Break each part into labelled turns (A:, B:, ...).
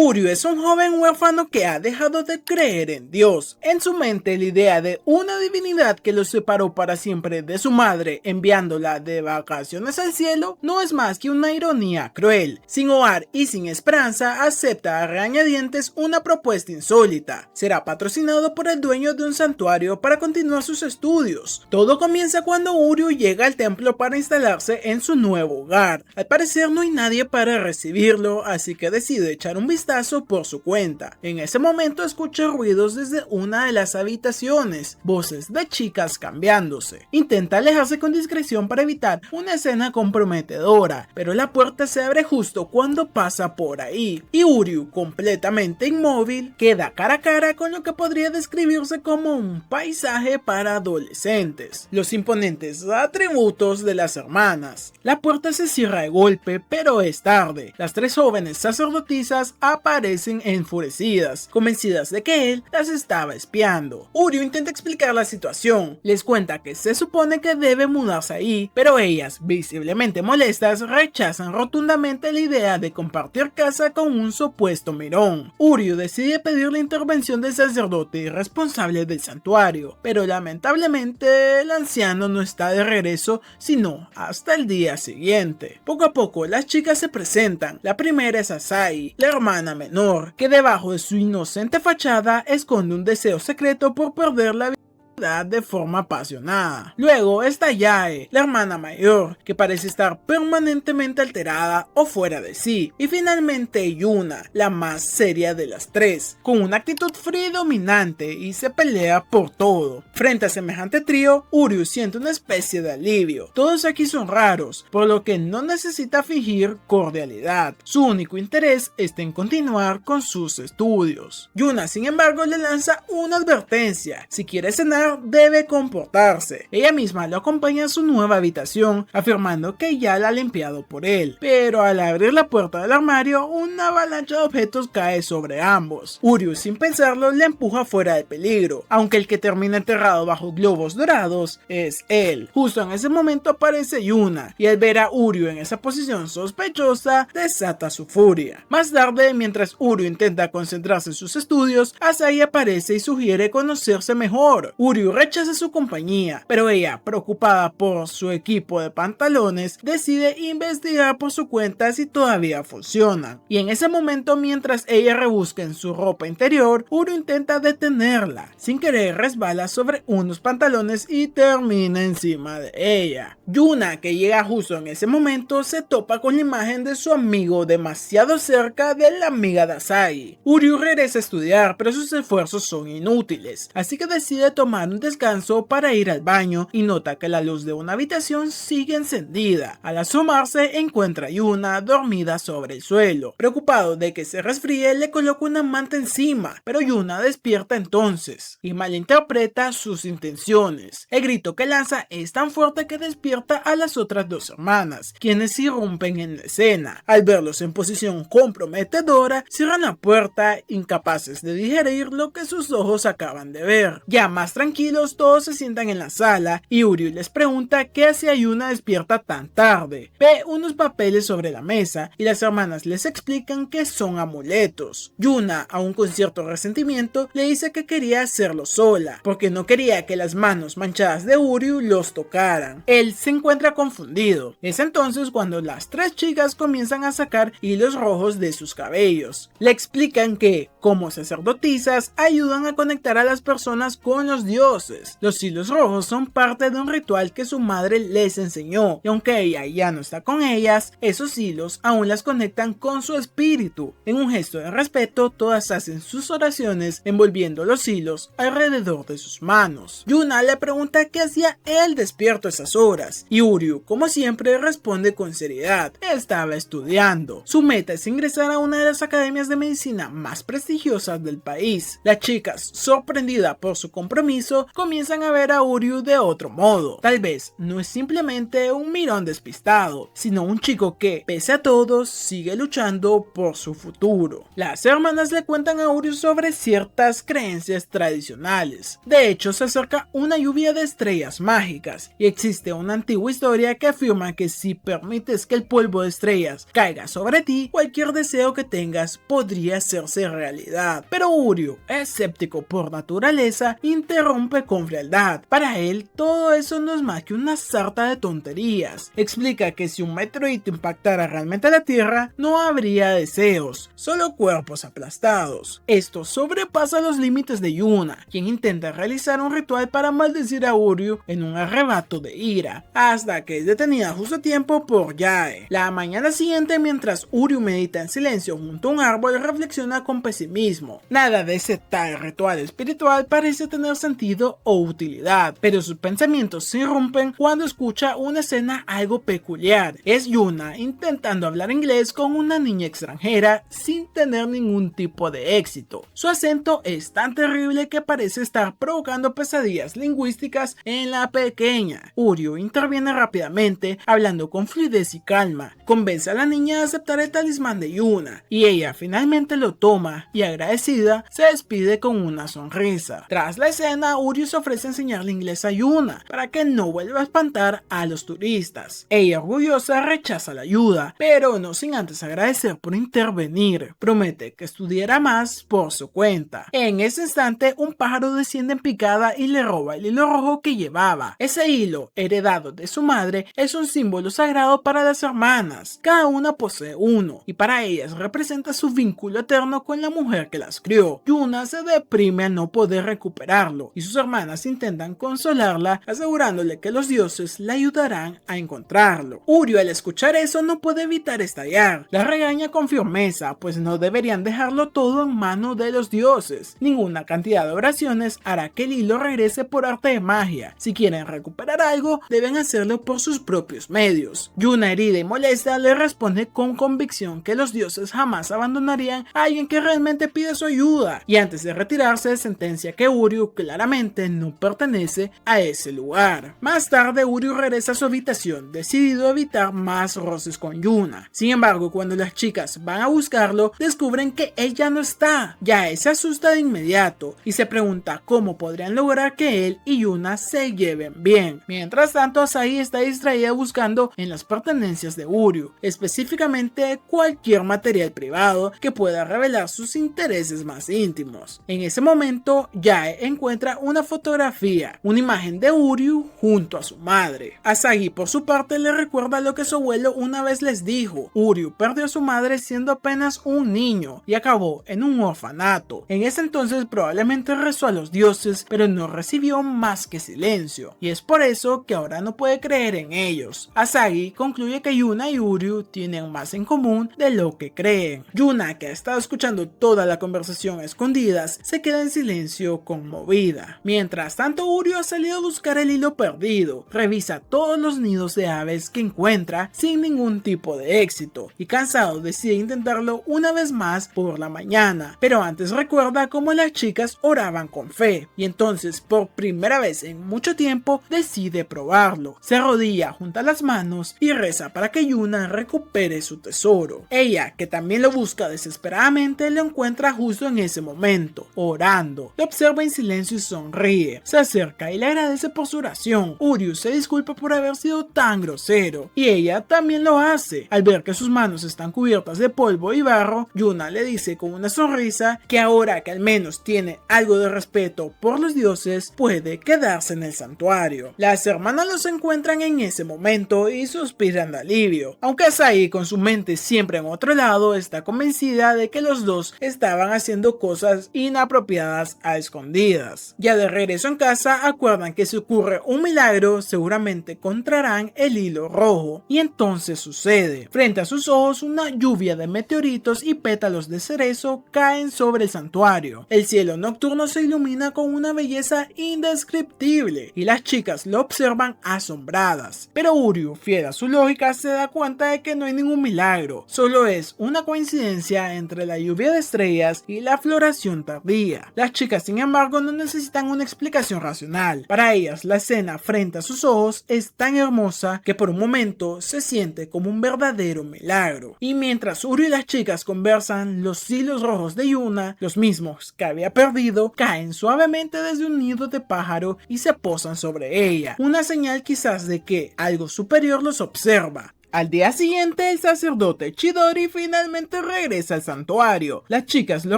A: Uryu es un joven huérfano que ha dejado de creer en Dios. En su mente, la idea de una divinidad que lo separó para siempre de su madre, enviándola de vacaciones al cielo, no es más que una ironía cruel. Sin hogar y sin esperanza, acepta a regañadientes una propuesta insólita. Será patrocinado por el dueño de un santuario para continuar sus estudios. Todo comienza cuando Uryu llega al templo para instalarse en su nuevo hogar. Al parecer no hay nadie para recibirlo, así que decide echar un vistazo por su cuenta. En ese momento escucha ruidos desde una de las habitaciones, voces de chicas cambiándose. Intenta alejarse con discreción para evitar una escena comprometedora, pero la puerta se abre justo cuando pasa por ahí, y Uryu, completamente inmóvil, queda cara a cara con lo que podría describirse como un paisaje para adolescentes: los imponentes atributos de las hermanas. La puerta se cierra de golpe, pero es tarde. Las tres jóvenes sacerdotisas aparecen enfurecidas, convencidas de que él las estaba espiando. Uryu intenta explicar la situación, les cuenta que se supone que debe mudarse ahí, pero ellas, visiblemente molestas, rechazan rotundamente la idea de compartir casa con un supuesto mirón. Uryu decide pedir la intervención del sacerdote y responsable del santuario, pero lamentablemente el anciano no está de regreso sino hasta el día siguiente. Poco a poco las chicas se presentan. La primera es Asahi, la hermana menor, que debajo de su inocente fachada esconde un deseo secreto por perder la vida de forma apasionada. Luego está Yae, la hermana mayor, que parece estar permanentemente alterada o fuera de sí. Y finalmente Yuna, la más seria de las tres, con una actitud fría y dominante, y se pelea por todo. Frente a semejante trío, Uryu siente una especie de alivio. Todos aquí son raros, por lo que no necesita fingir cordialidad. Su único interés está en continuar con sus estudios. Yuna, sin embargo, le lanza una advertencia: si quiere cenar, debe comportarse. Ella misma lo acompaña a su nueva habitación, afirmando que ya la ha limpiado por él, pero al abrir la puerta del armario, una avalancha de objetos cae sobre ambos. Uryu, sin pensarlo, le empuja fuera de peligro, aunque el que termina enterrado bajo globos dorados es él. Justo en ese momento aparece Yuna, y al ver a Uryu en esa posición sospechosa, desata su furia. Más tarde, mientras Uryu intenta concentrarse en sus estudios, Asahi aparece y sugiere conocerse mejor. Uryu rechaza su compañía, pero ella, preocupada por su equipo de pantalones, decide investigar por su cuenta si todavía funcionan. Y en ese momento, mientras ella rebusca en su ropa interior, Uryu intenta detenerla. Sin querer, resbala sobre unos pantalones y termina encima de ella. Yuna, que llega justo en ese momento, se topa con la imagen de su amigo demasiado cerca de la amiga de Asahi. Uryu regresa a estudiar, pero sus esfuerzos son inútiles, así que decide tomar un descanso para ir al baño y nota que la luz de una habitación sigue encendida. Al asomarse, encuentra a Yuna dormida sobre el suelo. Preocupado de que se resfríe, le coloca una manta encima, pero Yuna despierta entonces y malinterpreta sus intenciones. El grito que lanza es tan fuerte que despierta a las otras dos hermanas, quienes irrumpen en la escena. Al verlos en posición comprometedora, cierran la puerta, incapaces de digerir lo que sus ojos acaban de ver. Ya más tranquilos, todos se sientan en la sala y Uryu les pregunta qué hace Yuna despierta tan tarde. Ve unos papeles sobre la mesa y las hermanas les explican que son amuletos. Yuna, aún con cierto resentimiento, le dice que quería hacerlo sola, porque no quería que las manos manchadas de Uryu los tocaran. Él se encuentra confundido. Es entonces cuando las tres chicas comienzan a sacar hilos rojos de sus cabellos. Le explican que, como sacerdotisas, ayudan a conectar a las personas con los dioses. Los hilos rojos son parte de un ritual que su madre les enseñó, y aunque ella ya no está con ellas, esos hilos aún las conectan con su espíritu. En un gesto de respeto, todas hacen sus oraciones envolviendo los hilos alrededor de sus manos. Yuna le pregunta qué hacía él despierto a esas horas, y Uryu, como siempre, responde con seriedad: estaba estudiando. Su meta es ingresar a una de las academias de medicina más prestigiosas prestigiosas del país. Las chicas, sorprendidas por su compromiso, comienzan a ver a Uryu de otro modo. Tal vez no es simplemente un mirón despistado, sino un chico que, pese a todo, sigue luchando por su futuro. Las hermanas le cuentan a Uryu sobre ciertas creencias tradicionales. De hecho, se acerca una lluvia de estrellas mágicas y existe una antigua historia que afirma que si permites que el polvo de estrellas caiga sobre ti, cualquier deseo que tengas podría hacerse realidad. Pero Uryu, escéptico por naturaleza, interrumpe con frialdad. Para él, todo eso no es más que una sarta de tonterías. Explica que si un meteorito impactara realmente la Tierra, no habría deseos, solo cuerpos aplastados. Esto sobrepasa los límites de Yuna, quien intenta realizar un ritual para maldecir a Uryu en un arrebato de ira, hasta que es detenida justo a tiempo por Yae. La mañana siguiente, mientras Uryu medita en silencio junto a un árbol, reflexiona con pesimismo. Nada de ese tal ritual espiritual parece tener sentido o utilidad, pero sus pensamientos se irrumpen cuando escucha una escena algo peculiar. Es Yuna intentando hablar inglés con una niña extranjera sin tener ningún tipo de éxito. Su acento es tan terrible que parece estar provocando pesadillas lingüísticas en la pequeña. Uryu interviene rápidamente, hablando con fluidez y calma. Convence a la niña a aceptar el talismán de Yuna, y ella finalmente lo toma y, agradecida, se despide con una sonrisa. Tras la escena, Uryu se ofrece a enseñarle inglés a Yuna para que no vuelva a espantar a los turistas. Ella, orgullosa, rechaza la ayuda, pero no sin antes agradecer por intervenir. Promete que estudiará más por su cuenta. En ese instante, un pájaro desciende en picada y le roba el hilo rojo que llevaba. Ese hilo, heredado de su madre, es un símbolo sagrado para las hermanas. Cada una posee uno, y para ellas representa su vínculo eterno con la mujer que las crió. Yuna se deprime al no poder recuperarlo, y sus hermanas intentan consolarla, asegurándole que los dioses la ayudarán a encontrarlo. Uryu, al escuchar eso, no puede evitar estallar. La regaña con firmeza, pues no deberían dejarlo todo en manos de los dioses. Ninguna cantidad de oraciones hará que el hilo regrese por arte de magia. Si quieren recuperar algo, deben hacerlo por sus propios medios. Yuna, herida y molesta, le responde con convicción que los dioses jamás abandonarían a alguien que realmente pide su ayuda, y antes de retirarse sentencia que Uryu claramente no pertenece a ese lugar. Más tarde, Uryu regresa a su habitación, decidido a evitar más roces con Yuna. Sin embargo, cuando las chicas van a buscarlo, descubren que él ya no está. Yae se asusta de inmediato y se pregunta cómo podrían lograr que él y Yuna se lleven bien. Mientras tanto, Asahi está distraída buscando en las pertenencias de Uryu, específicamente cualquier material privado que pueda revelar sus intereses más íntimos. En ese momento, Yae encuentra una fotografía, una imagen de Uryu junto a su madre. Asahi, por su parte, le recuerda lo que su abuelo una vez les dijo: Uryu perdió a su madre siendo apenas un niño y acabó en un orfanato. En ese entonces probablemente rezó a los dioses, pero no recibió más que silencio, y es por eso que ahora no puede creer en ellos. Asahi concluye que Yuna y Uryu tienen más en común de lo que creen. Yuna, que ha estado escuchando toda la conversación a escondidas, se queda en silencio conmovida. Mientras tanto, Uryu ha salido a buscar el hilo perdido, revisa todos los nidos de aves que encuentra sin ningún tipo de éxito, y cansado decide intentarlo una vez más por la mañana, pero antes recuerda cómo las chicas oraban con fe, y entonces por primera vez en mucho tiempo decide probarlo. Se arrodilla, junta las manos y reza para que Yuna recupere su tesoro. Ella, que también lo busca desesperadamente, lo encuentra justo en ese momento, orando. Lo observa en silencio y sonríe. Se acerca y le agradece por su oración. Uryu se disculpa por haber sido tan grosero, y ella también lo hace. Al ver que sus manos están cubiertas de polvo y barro, Yuna le dice con una sonrisa que ahora que al menos tiene algo de respeto por los dioses, puede quedarse en el santuario. Las hermanas los encuentran en ese momento y suspiran de alivio, aunque Asahi, con su mente siempre en otro lado, está convencida de que los dos estaban haciendo cosas inapropiadas a escondidas. Ya de regreso en casa, acuerdan que si ocurre un milagro, seguramente encontrarán el hilo rojo, y entonces sucede. Frente a sus ojos, una lluvia de meteoritos y pétalos de cerezo caen sobre el santuario. El cielo nocturno se ilumina con una belleza indescriptible, y las chicas lo observan asombradas. Pero Uryu, fiel a su lógica, se da cuenta de que no hay ningún milagro, solo es una coincidencia entre la lluvia de estrellas estrellas y la floración tardía. Las chicas, sin embargo, no necesitan una explicación racional. Para ellas, la escena frente a sus ojos es tan hermosa que por un momento se siente como un verdadero milagro. Y mientras Uryu y las chicas conversan, los hilos rojos de Yuna, los mismos que había perdido, caen suavemente desde un nido de pájaro y se posan sobre ella, una señal quizás de que algo superior los observa. Al día siguiente, el sacerdote Chidori finalmente regresa al santuario. Las chicas lo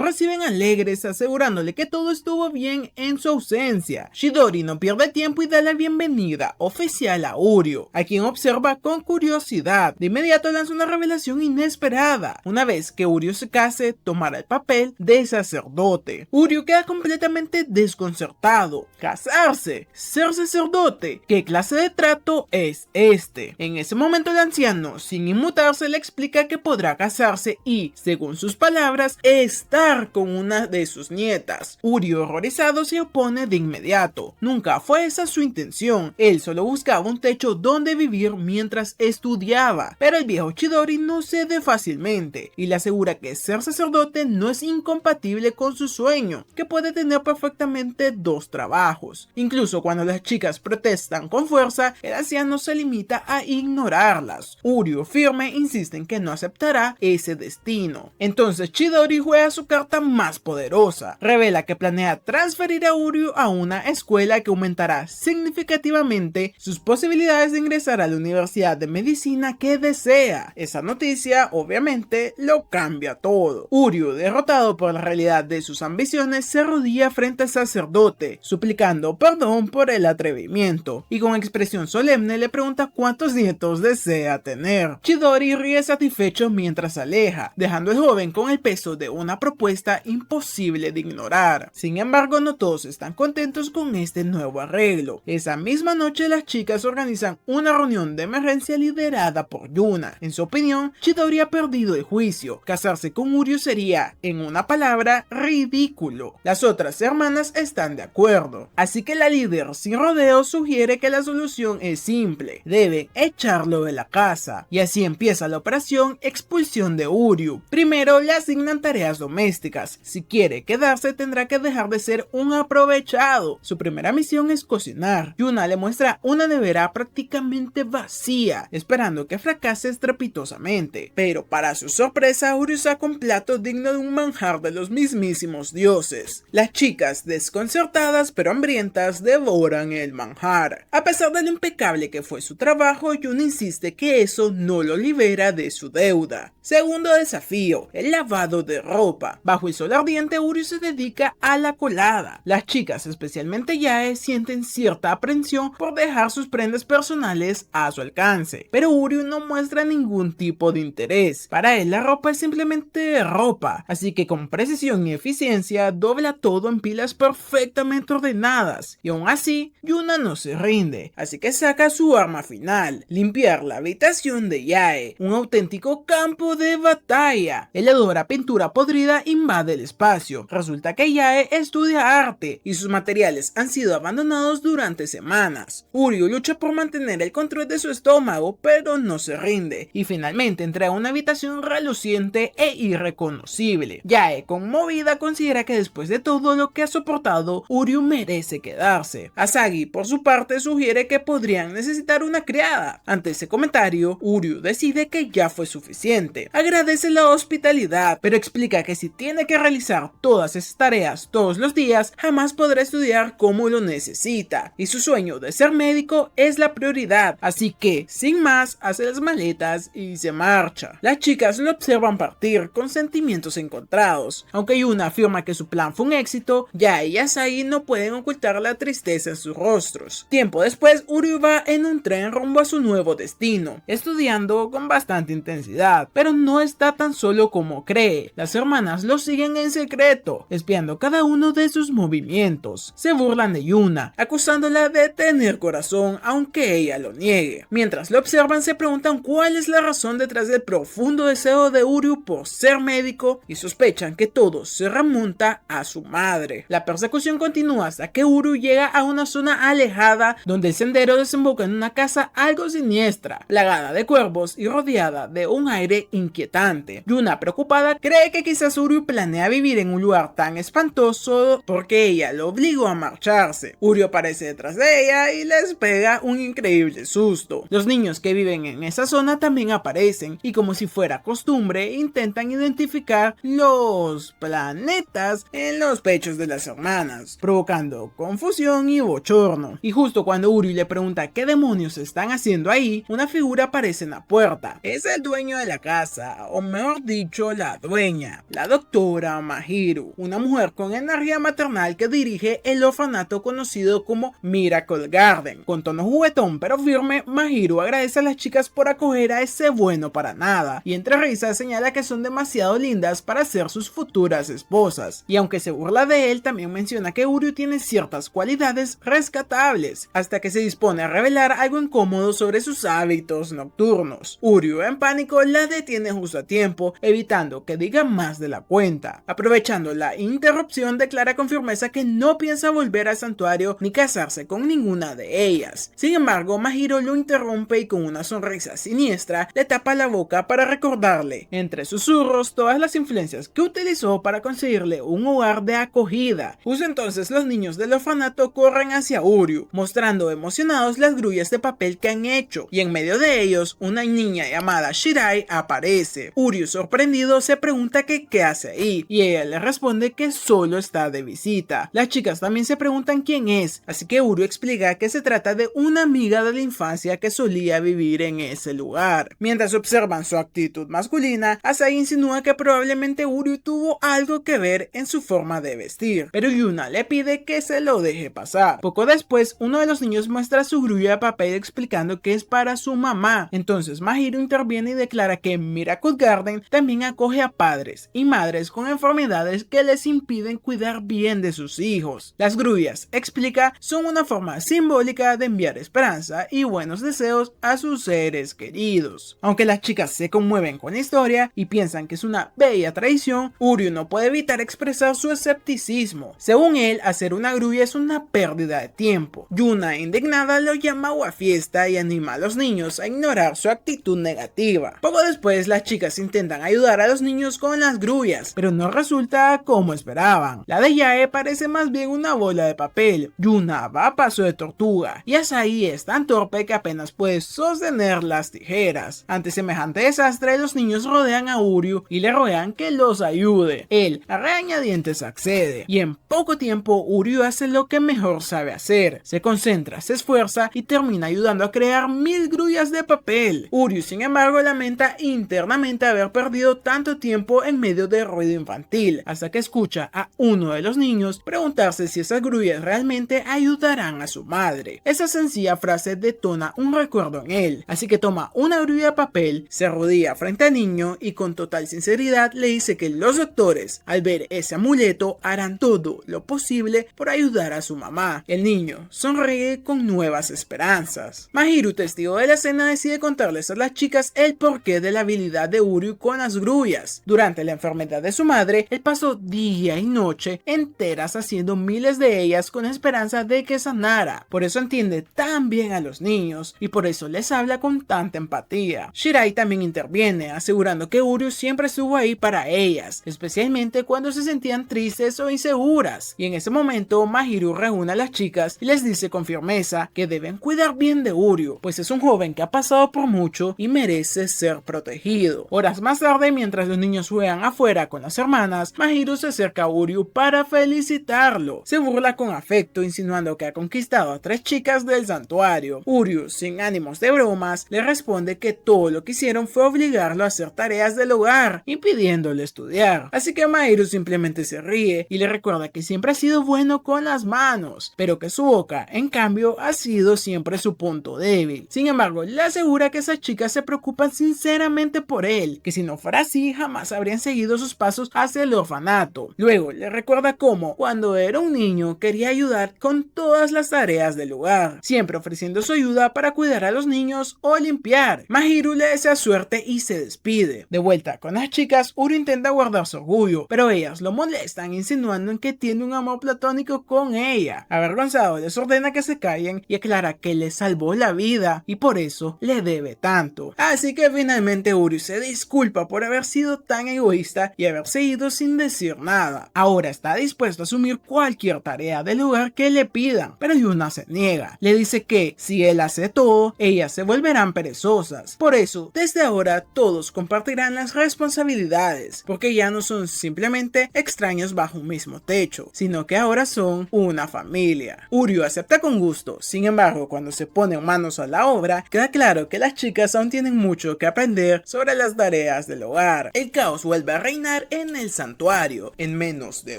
A: reciben alegres, asegurándole que todo estuvo bien en su ausencia. Chidori no pierde tiempo y da la bienvenida oficial a Uryu, a quien observa con curiosidad. De inmediato lanza una revelación inesperada. Una vez que Uryu se case, tomará el papel de sacerdote. Uryu queda completamente desconcertado. ¿Casarse? ¿Ser sacerdote? ¿Qué clase de trato es este? En ese momento el anciano, sin inmutarse, le explica que podrá casarse y, según sus palabras, estar con una de sus nietas. Uryu, horrorizado, se opone de inmediato. Nunca fue esa su intención. Él solo buscaba un techo donde vivir mientras estudiaba. Pero el viejo Chidori no cede fácilmente y le asegura que ser sacerdote no es incompatible con su sueño, que puede tener perfectamente dos trabajos. Incluso cuando las chicas protestan con fuerza, el anciano se limita a ignorarlas. Uryu, firme, insiste en que no aceptará ese destino. Entonces Chidori juega su carta más poderosa. Revela que planea transferir a Uryu a una escuela que aumentará significativamente sus posibilidades de ingresar a la universidad de medicina que desea. Esa noticia, obviamente, lo cambia todo. Uryu, derrotado por la realidad de sus ambiciones, se arrodilla frente al sacerdote, suplicando perdón por el atrevimiento, y con expresión solemne le pregunta cuántos nietos desea tener. Chidori ríe satisfecho mientras se aleja, dejando al joven con el peso de una propuesta imposible de ignorar. Sin embargo, no todos están contentos con este nuevo arreglo. Esa misma noche, las chicas organizan una reunión de emergencia liderada por Yuna. En su opinión, Chidori ha perdido el juicio. Casarse con Uryu sería, en una palabra, ridículo. Las otras hermanas están de acuerdo, así que la líder sin rodeos sugiere que la solución es simple: deben echarlo de la casa. Y así empieza la operación expulsión de Uryu. Primero le asignan tareas domésticas. Si quiere quedarse, tendrá que dejar de ser un aprovechado. Su primera misión es cocinar. Yuna le muestra una nevera prácticamente vacía, esperando que fracase estrepitosamente. Pero para su sorpresa, Uryu saca un plato digno de un manjar de los mismísimos dioses. Las chicas, desconcertadas pero hambrientas, devoran el manjar. A pesar de lo impecable que fue su trabajo, Yuna insiste que eso no lo libera de su deuda. Segundo desafío, el lavado de ropa. Bajo el sol ardiente, Uryu se dedica a la colada. Las chicas, especialmente Yae, sienten cierta aprensión por dejar sus prendas personales a su alcance, pero Uryu no muestra ningún tipo de interés. Para él, la ropa es simplemente ropa, así que con precisión y eficiencia dobla todo en pilas perfectamente ordenadas, y aún así, Yuna no se rinde, así que saca su arma final: limpiar la habitación de Yae, un auténtico campo de batalla. El hedor a pintura podrida invade el espacio. Resulta que Yae estudia arte y sus materiales han sido abandonados durante semanas. Uryu lucha por mantener el control de su estómago, pero no se rinde y finalmente entra a una habitación reluciente e irreconocible. Yae, conmovida, considera que después de todo lo que ha soportado, Uryu merece quedarse. Asagi, por su parte, sugiere que podrían necesitar una criada. Ante ese comentario, Uryu decide que ya fue suficiente. Agradece la hospitalidad, pero explica que si tiene que realizar todas esas tareas todos los días, jamás podrá estudiar como lo necesita, y su sueño de ser médico es la prioridad, así que, sin más, hace las maletas y se marcha. Las chicas lo observan partir con sentimientos encontrados. Aunque Yuna afirma que su plan fue un éxito, Yae y Asagi no pueden ocultar la tristeza en sus rostros. Tiempo después, Uryu va en un tren rumbo a su nuevo destino, estudiando con bastante intensidad, pero no está tan solo como cree. Las hermanas lo siguen en secreto, espiando cada uno de sus movimientos. Se burlan de Yuna, acusándola de tener corazón, aunque ella lo niegue. Mientras lo observan, se preguntan cuál es la razón detrás del profundo deseo de Uryu por ser médico y sospechan que todo se remonta a su madre. La persecución continúa hasta que Uryu llega a una zona alejada donde el sendero desemboca en una casa algo siniestra. La plagada de cuervos y rodeada de un aire inquietante. Yuna, preocupada, cree que quizás Uryu planea vivir en un lugar tan espantoso porque ella lo obligó a marcharse. Uryu aparece detrás de ella y les pega un increíble susto. Los niños que viven en esa zona también aparecen y, como si fuera costumbre, intentan identificar los planetas en los pechos de las hermanas, provocando confusión y bochorno. Y justo cuando Uryu le pregunta qué demonios están haciendo ahí, una figura aparece en la puerta. Es el dueño de la casa, o mejor dicho, la dueña, la doctora Mahiru, una mujer con energía maternal que dirige el orfanato conocido como Miracle Garden. Con tono juguetón pero firme, Mahiru agradece a las chicas por acoger a ese bueno para nada, y entre risas señala que son demasiado lindas para ser sus futuras esposas. Y aunque se burla de él, también menciona que Uryu tiene ciertas cualidades rescatables, hasta que se dispone a revelar algo incómodo sobre sus hábitos nocturnos. Uryu, en pánico, la detiene justo a tiempo, evitando que diga más de la cuenta. Aprovechando la interrupción, declara con firmeza que no piensa volver al santuario ni casarse con ninguna de ellas. Sin embargo, Mahiru lo interrumpe y con una sonrisa siniestra le tapa la boca para recordarle, entre susurros, todas las influencias que utilizó para conseguirle un hogar de acogida. Justo entonces los niños del orfanato corren hacia Uryu, mostrando emocionados las grullas de papel que han hecho, y en medio de ellos una niña llamada Shirai aparece. Uryu, sorprendido, se pregunta que qué hace ahí, y ella le responde que solo está de visita. Las chicas también se preguntan quién es, así que Uryu explica que se trata de una amiga de la infancia que solía vivir en ese lugar. Mientras observan su actitud masculina, Asahi insinúa que probablemente Uryu tuvo algo que ver en su forma de vestir, pero Yuna le pide que se lo deje pasar. Poco después, uno de los niños muestra su grulla de papel explicando que es para su mamá. Entonces Mahiru interviene y declara que Miracle Garden también acoge a padres y madres con enfermedades que les impiden cuidar bien de sus hijos. Las grullas, explica, son una forma simbólica de enviar esperanza y buenos deseos a sus seres queridos. Aunque las chicas se conmueven con la historia y piensan que es una bella tradición, Uryu no puede evitar expresar su escepticismo. Según él, hacer una grulla es una pérdida de tiempo. Yuna, indignada, lo llama guafiesta y anima a los niños a ignorar su actitud negativa. Poco después, las chicas intentan ayudar a los niños con las grullas, pero no resulta como esperaban. La de Yae parece más bien una bola de papel. Yuna va a paso de tortuga y Asahi es tan torpe que apenas puede sostener las tijeras. Ante semejante desastre, los niños rodean a Uryu y le ruegan que los ayude. Él, a regañadientes, accede, y en poco tiempo Uryu hace lo que mejor sabe hacer. Se concentra, se esfuerza y termina ayudando a crear 1000 grullas de papel. Uryu, sin embargo, lamenta internamente haber perdido tanto tiempo en medio de ruido infantil, hasta que escucha a uno de los niños preguntarse si esas grullas realmente ayudarán a su madre. Esa sencilla frase detona un recuerdo en él, así que toma una grulla de papel, se arrodilla frente al niño y con total sinceridad le dice que los doctores, al ver ese amuleto, harán todo lo posible por ayudar a su mamá. El niño sonríe con nuevas esperanzas. Mahiru, testigo de la escena, decide contarles a las chicas el porqué de la habilidad de Uryu con las grullas. Durante la enfermedad de su madre, él pasó día y noche enteras haciendo miles de ellas con esperanza de que sanara. Por eso entiende tan bien a los niños y por eso les habla con tanta empatía. Shirai también interviene, asegurando que Uryu siempre estuvo ahí para ellas, especialmente cuando se sentían tristes o inseguras. Y en ese momento, Mahiru reúne a las chicas y les dice con firmeza que deben cuidar bien de Uryu, pues es un joven que ha pasado por mucho y merece ser protegido. Horas más tarde, mientras los niños juegan afuera con las hermanas, Mahiru se acerca a Uryu para felicitarlo. Se burla con afecto, insinuando que ha conquistado a 3 chicas del santuario. Uryu, sin ánimos de bromas, le responde que todo lo que hicieron fue obligarlo a hacer tareas del hogar, impidiéndole estudiar. Así que Mahiru simplemente se ríe y le recuerda que siempre ha sido bueno con las manos, pero que su boca, en cambio, ha sido siempre su punto débil. Sin embargo, le asegura que esas chicas se preocupan sinceramente por él, que si no fuera así, jamás habrían seguido sus pasos hacia el orfanato. Luego, le recuerda cómo, cuando era un niño, quería ayudar con todas las tareas del hogar, siempre ofreciendo su ayuda para cuidar a los niños o limpiar. Mahiru le desea suerte y se despide. De vuelta con las chicas, Uryu intenta guardar su orgullo, pero ellas lo molestan insinuando en que tiene un amor platónico con ella. Avergonzado, les ordena que se callen y aclara que le salvó la vida y por eso le debe tanto. Así que finalmente Uryu se disculpa por haber sido tan egoísta y haberse ido sin decir nada. Ahora está dispuesto a asumir cualquier tarea del lugar que le pidan, pero Yuna se niega. Le dice que si él hace todo, ellas se volverán perezosas. Por eso, desde ahora todos compartirán las responsabilidades, porque ya no son simplemente extraños bajo un mismo techo, sino que ahora son una familia. Uryu acepta con gusto. Sin embargo, cuando se ponen manos a la obra, queda claro que las chicas aún tienen mucho que aprender sobre las tareas del hogar. El caos vuelve a reinar en el santuario. En menos de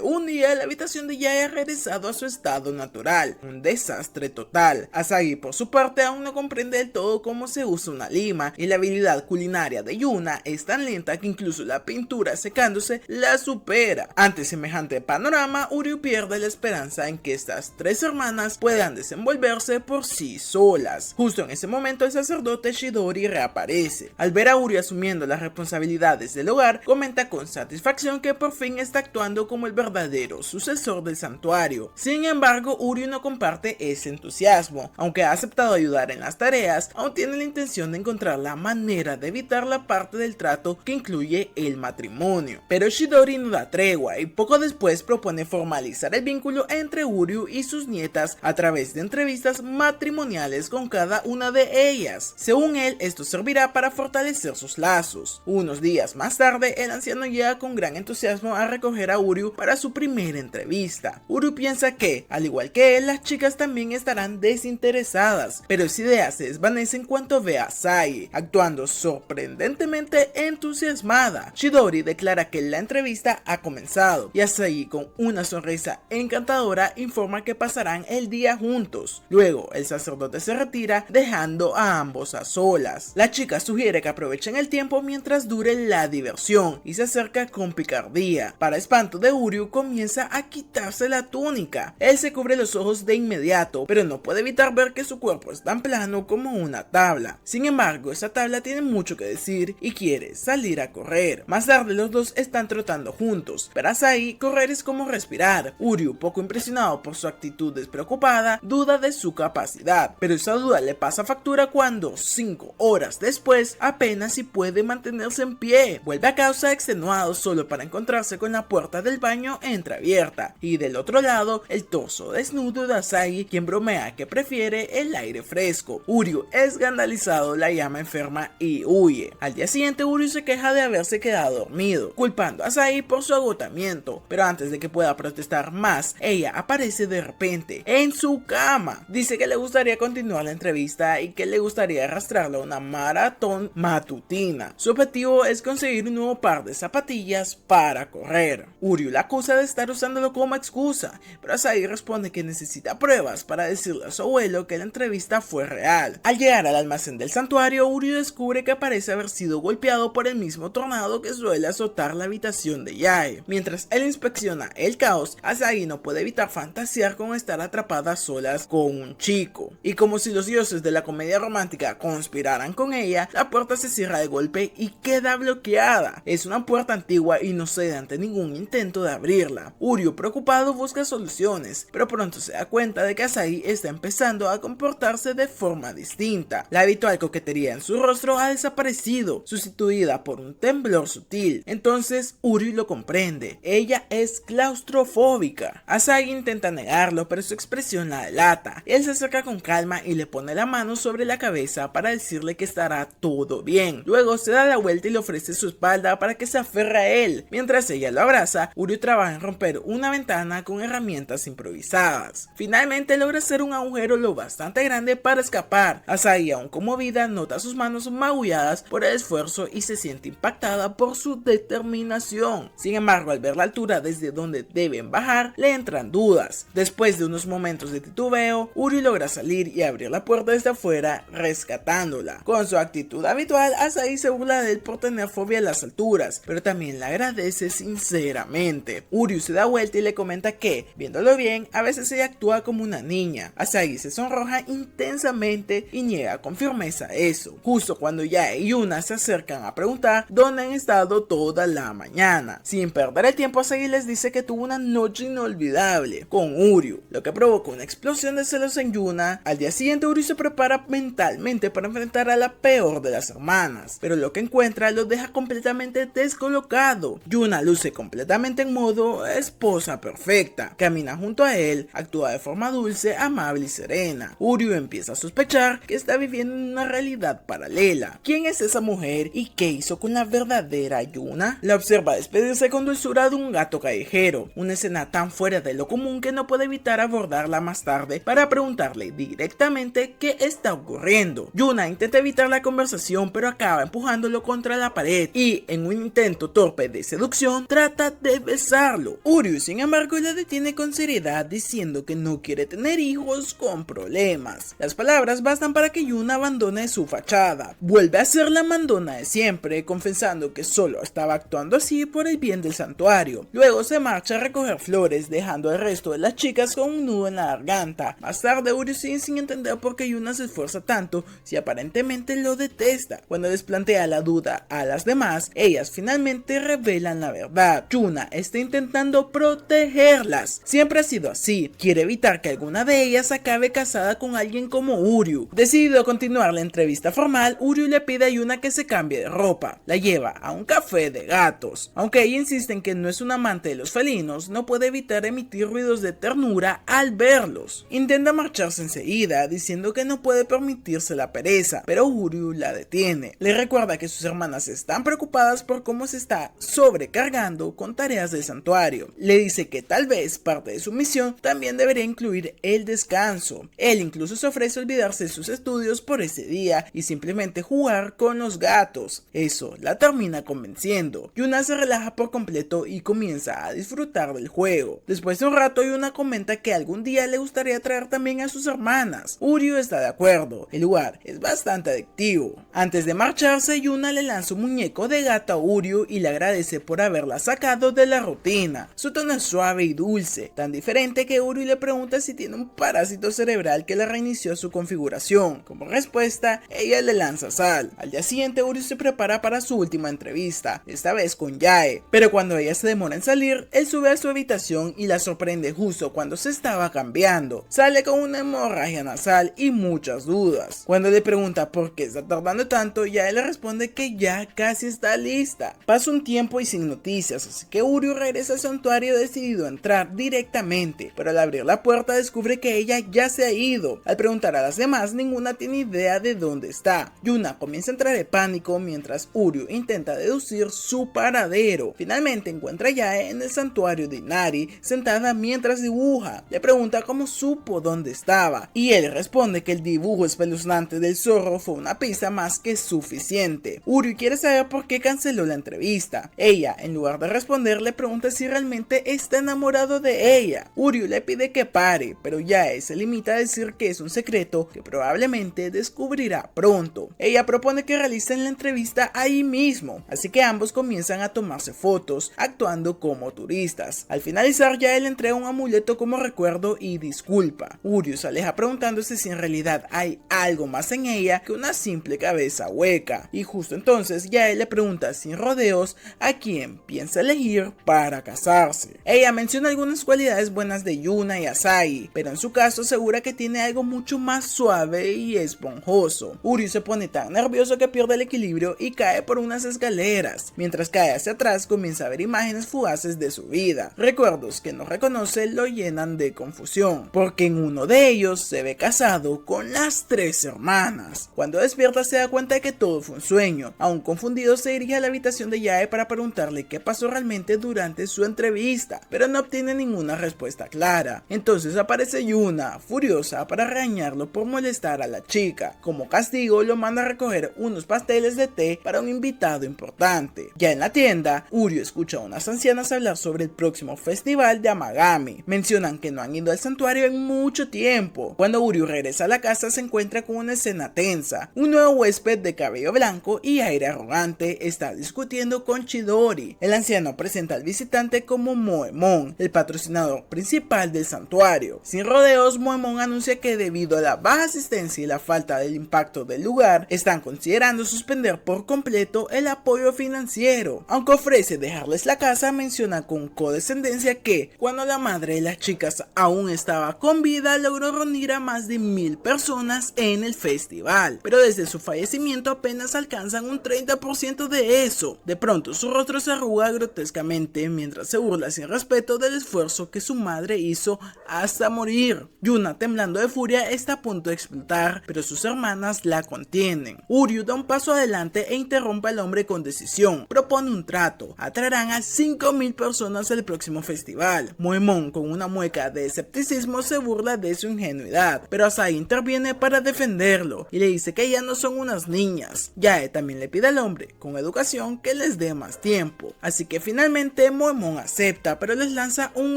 A: un día, la habitación de Yae ha regresado a su estado natural. Un desastre total. Asagi, por su parte, aún no comprende del todo cómo se usa una lima, y la habilidad culinaria de Yuna es tan lenta que incluso la pintura secándose la supera. Ante semejante panorama, Uryu pierde la esperanza en que estas tres hermanas puedan desenvolverse por sí solas. Justo en ese momento, el sacerdote Chidori reaparece. Al ver a Uryu asumiendo las responsabilidades del hogar, comenta con satisfacción que por fin está actuando como el verdadero sucesor del santuario. Sin embargo, Uryu no comparte ese entusiasmo. Aunque ha aceptado ayudar en las tareas, aún tiene la intención de encontrar la manera de evitar la parte del trato que incluye el matrimonio. Pero Chidori no da tregua y poco después propone formalizar el vínculo entre Uryu y sus nietas a través de entrevistas matrimoniales con cada una de ellas. Según él, esto servirá para fortalecer sus lazos. Unos días más tarde, el anciano llega con gran entusiasmo a recoger a Uryu para su primera entrevista. Uryu piensa que, al igual que él, las chicas también estarán desinteresadas, pero esa idea se desvanece en cuanto ve a Asagi, actuando sorprendentemente entusiasmada. Chidori declara que la entrevista ha comenzado, y Asagi, con una sonrisa encantadora, informa que pasarán el día juntos. Luego, el sacerdote se retira, dejando a ambos a solas. La chica sugiere que aprovechen el tiempo mientras dure la diversión, y se acerca con picardía. Para espanto de Uryu, comienza a quitarse la túnica. Él se cubre los ojos de inmediato, pero no puede evitar ver que su cuerpo es tan plano como una tabla. Sin embargo, esa tabla tiene mucho que decir y quiere salir a correr. Más tarde, los dos están trotando juntos. Para Asagi, correr es como respirar. Uryu, poco impresionado por su actitud despreocupada, duda de su capacidad, pero esa duda le pasa factura cuando, 5 horas después, apenas si puede mantenerse en pie. Vuelve a casa extenuado solo para encontrarse con la puerta del baño entreabierta, y del otro lado, el torso desnudo de Asagi, quien bromea que prefiere el aire fresco. Uryu, escandalizado, la llama enferma y huye. Al día siguiente, Uryu se queja de haberse quedado dormido, culpando a Asagi por su agotamiento, pero antes de que pueda protestar más, ella aparece de repente en su cama. Dice que le gustaría continuar la entrevista y que le gustaría arrastrarla a una maratón matutina. Su objetivo es conseguir un nuevo par de zapatillas para correr. Uryu la acusa de estar usándolo como excusa, pero Asagi responde que necesita pruebas para decirle a su abuelo que la entrevista fue real. Al llegar al almacén del santuario, Uryu descubre que parece haber sido golpeado por el mismo tornado que suele azotar la habitación de Yae. Mientras él inspecciona el caos, Asagi no puede evitar fantasear con estar atrapada a solas con un chico. Y como si los dioses de la comedia romántica conspiraran con ella, la puerta se cierra de golpe y queda bloqueada. Es una puerta antigua y no cede ante ningún intento de abrirla. Uryu, preocupado, busca soluciones, pero pronto se da cuenta de que Asagi está empezando a comportarse de forma distinta. La habitual coquetería en su rostro ha desaparecido, sustituida por un temblor sutil. Entonces Uryu lo comprende. Ella es claustrofóbica. Asagi intenta negarlo, pero su expresión la delata. Él se acerca con calma y le pone la mano sobre la cabeza para decirle que estará todo bien. Luego se da la vuelta y le ofrece su espalda para que se aferre a él. Mientras ella lo abraza, Uryu trabaja en romper una ventana con herramientas improvisadas. Finalmente logra hacer un agujero lo bastante grande para escapar. Asagi, aún conmovida, nota sus manos magulladas por el esfuerzo y se siente impactada por su determinación. Sin embargo, al ver la altura desde donde deben bajar, le entran dudas. Después de unos momentos de titubeo, Uryu logra salir y abrir la puerta desde afuera, rescatándola. Con su actitud habitual, Asagi se burla de él por tener fobia a las alturas, pero también le agradece sinceramente. Uryu se da vuelta y le comenta que, viéndolo bien, a veces ella actúa como una niña. Asagi se sonroja intensamente y niega con firmeza eso. Justo cuando Yae y Yuna se acercan a preguntar dónde han estado toda la mañana. Sin perder el tiempo, Asagi les dice que tuvo una noche inolvidable con Uryu, lo que provoca una explosión de celos en Yuna. Al día siguiente, Uryu se prepara mentalmente nuevamente para enfrentar a la peor de las hermanas, pero lo que encuentra lo deja completamente descolocado. Yuna luce completamente en modo esposa perfecta, camina junto a él, actúa de forma dulce, amable y serena. Uryu empieza a sospechar que está viviendo en una realidad paralela. ¿Quién es esa mujer y qué hizo con la verdadera Yuna? La observa despedirse con dulzura de un gato callejero, una escena tan fuera de lo común que no puede evitar abordarla más tarde para preguntarle directamente qué está ocurriendo. Yuna intenta evitar la conversación pero acaba empujándolo contra la pared y, en un intento torpe de seducción, trata de besarlo. Uryu, sin embargo, la detiene con seriedad diciendo que no quiere tener hijos con problemas. Las palabras bastan para que Yuna abandone su fachada. Vuelve a ser la mandona de siempre, confesando que solo estaba actuando así por el bien del santuario. Luego se marcha a recoger flores, dejando al resto de las chicas con un nudo en la garganta. Más tarde, Uryu sigue sin entender por qué Yuna se esfuerza tanto si aparentemente lo detesta. Cuando les plantea la duda a las demás, ellas finalmente revelan la verdad. Yuna está intentando protegerlas. Siempre ha sido así. Quiere evitar que alguna de ellas acabe casada con alguien como Uryu. Decidido a continuar la entrevista formal, Uryu le pide a Yuna que se cambie de ropa. La lleva a un café de gatos. Aunque ella insiste en que no es un amante de los felinos, no puede evitar emitir ruidos de ternura al verlos. Intenta marcharse enseguida, diciendo que no puede permitirse la pereza, pero Uryu la detiene. Le recuerda que sus hermanas están preocupadas por cómo se está sobrecargando con tareas del santuario. Le dice que tal vez parte de su misión también debería incluir el descanso. Él incluso se ofrece olvidarse de sus estudios por ese día y simplemente jugar con los gatos. Eso la termina convenciendo. Yuna se relaja por completo y comienza a disfrutar del juego. Después de un rato, Yuna comenta que algún día le gustaría traer también a sus hermanas. Uryu está de acuerdo. El lugar es bastante adictivo. Antes de marcharse, Yuna le lanza un muñeco de gato a Uryu y le agradece por haberla sacado de la rutina. Su tono es suave y dulce, tan diferente que Uryu le pregunta si tiene un parásito cerebral que le reinició su configuración. Como respuesta, ella le lanza sal. Al día siguiente, Uryu se prepara para su última entrevista, esta vez con Yae, pero cuando ella se demora en salir, él sube a su habitación y la sorprende justo cuando se estaba cambiando. Sale con una hemorragia nasal y muchas dudas. Cuando le pregunta por qué está tardando tanto, Yae le responde que ya casi está lista. Pasa un tiempo y sin noticias, así que Uryu regresa al santuario decidido a entrar directamente, pero al abrir la puerta descubre que ella ya se ha ido. Al preguntar a las demás, ninguna tiene idea de dónde está. Yuna comienza a entrar en pánico mientras Uryu intenta deducir su paradero. Finalmente encuentra a Yae en el santuario de Inari, sentada mientras dibuja. Le pregunta cómo supo dónde estaba, y él responde que el dibujo espeluznante del zorro fue una pista más que suficiente. Uryu quiere saber por qué canceló la entrevista. Ella, en lugar de responder, le pregunta si realmente está enamorado de ella. Uryu le pide que pare, pero Yae se limita a decir que es un secreto que probablemente descubrirá pronto. Ella propone que realicen la entrevista ahí mismo, así que ambos comienzan a tomarse fotos, actuando como turistas. Al finalizar, Yae le entrega un amuleto como recuerdo y disculpa. Uryu se aleja preguntándose si en realidad hay algo más en ella que una simple cabeza hueca, y justo entonces Yae le pregunta sin rodeos a quién piensa elegir para casarse. Ella menciona algunas cualidades buenas de Yuna y Asagi, pero en su caso asegura que tiene algo mucho más suave y esponjoso. Uryu se pone tan nervioso que pierde el equilibrio y cae por unas escaleras. Mientras cae hacia atrás, comienza a ver imágenes fugaces de su vida. Recuerdos que no reconoce lo llenan de confusión, porque en uno de ellos se ve casado con las 3 hermanas. Cuando despierta se da cuenta de que todo fue un sueño. Aún confundido, se dirige a la habitación de Yae para preguntarle qué pasó realmente durante su entrevista, pero no obtiene ninguna respuesta clara. Entonces aparece Yuna, furiosa, para regañarlo por molestar a la chica. Como castigo, lo manda a recoger unos pasteles de té para un invitado importante. Ya en la tienda, Uryu escucha a unas ancianas hablar sobre el próximo festival de Amagami. Mencionan que no han ido al santuario en mucho tiempo. Cuando Uryu regresa a la casa, se encuentra con una escena tensa. Un nuevo huésped de cabello blanco y aire arrogante está discutiendo con Chidori. El anciano presenta al visitante como Moemon, el patrocinador principal del santuario. Sin rodeos, Moemon anuncia que debido a la baja asistencia y la falta del impacto del lugar, están considerando suspender por completo el apoyo financiero. Aunque ofrece dejarles la casa, menciona con condescendencia que, cuando la madre de las chicas aún estaba con vida, logró reunir a más de 1000 personas en el festival, pero desde su fallecimiento apenas alcanzan un 30% de eso. De pronto su rostro se arruga grotescamente mientras se burla sin respeto del esfuerzo que su madre hizo hasta morir. Yuna, temblando de furia, está a punto de explotar, pero sus hermanas la contienen. Uryu da un paso adelante e interrumpe al hombre con decisión. Propone un trato: atraerán a 5000 personas al próximo festival. Moemon, con una mueca de escepticismo, se burla de su ingenuidad, pero Asahi interviene para defenderlo y le dice que ya no son unas niñas. Yae también le pide al hombre, con educación, que les dé más tiempo, así que finalmente Moemon acepta, pero les lanza un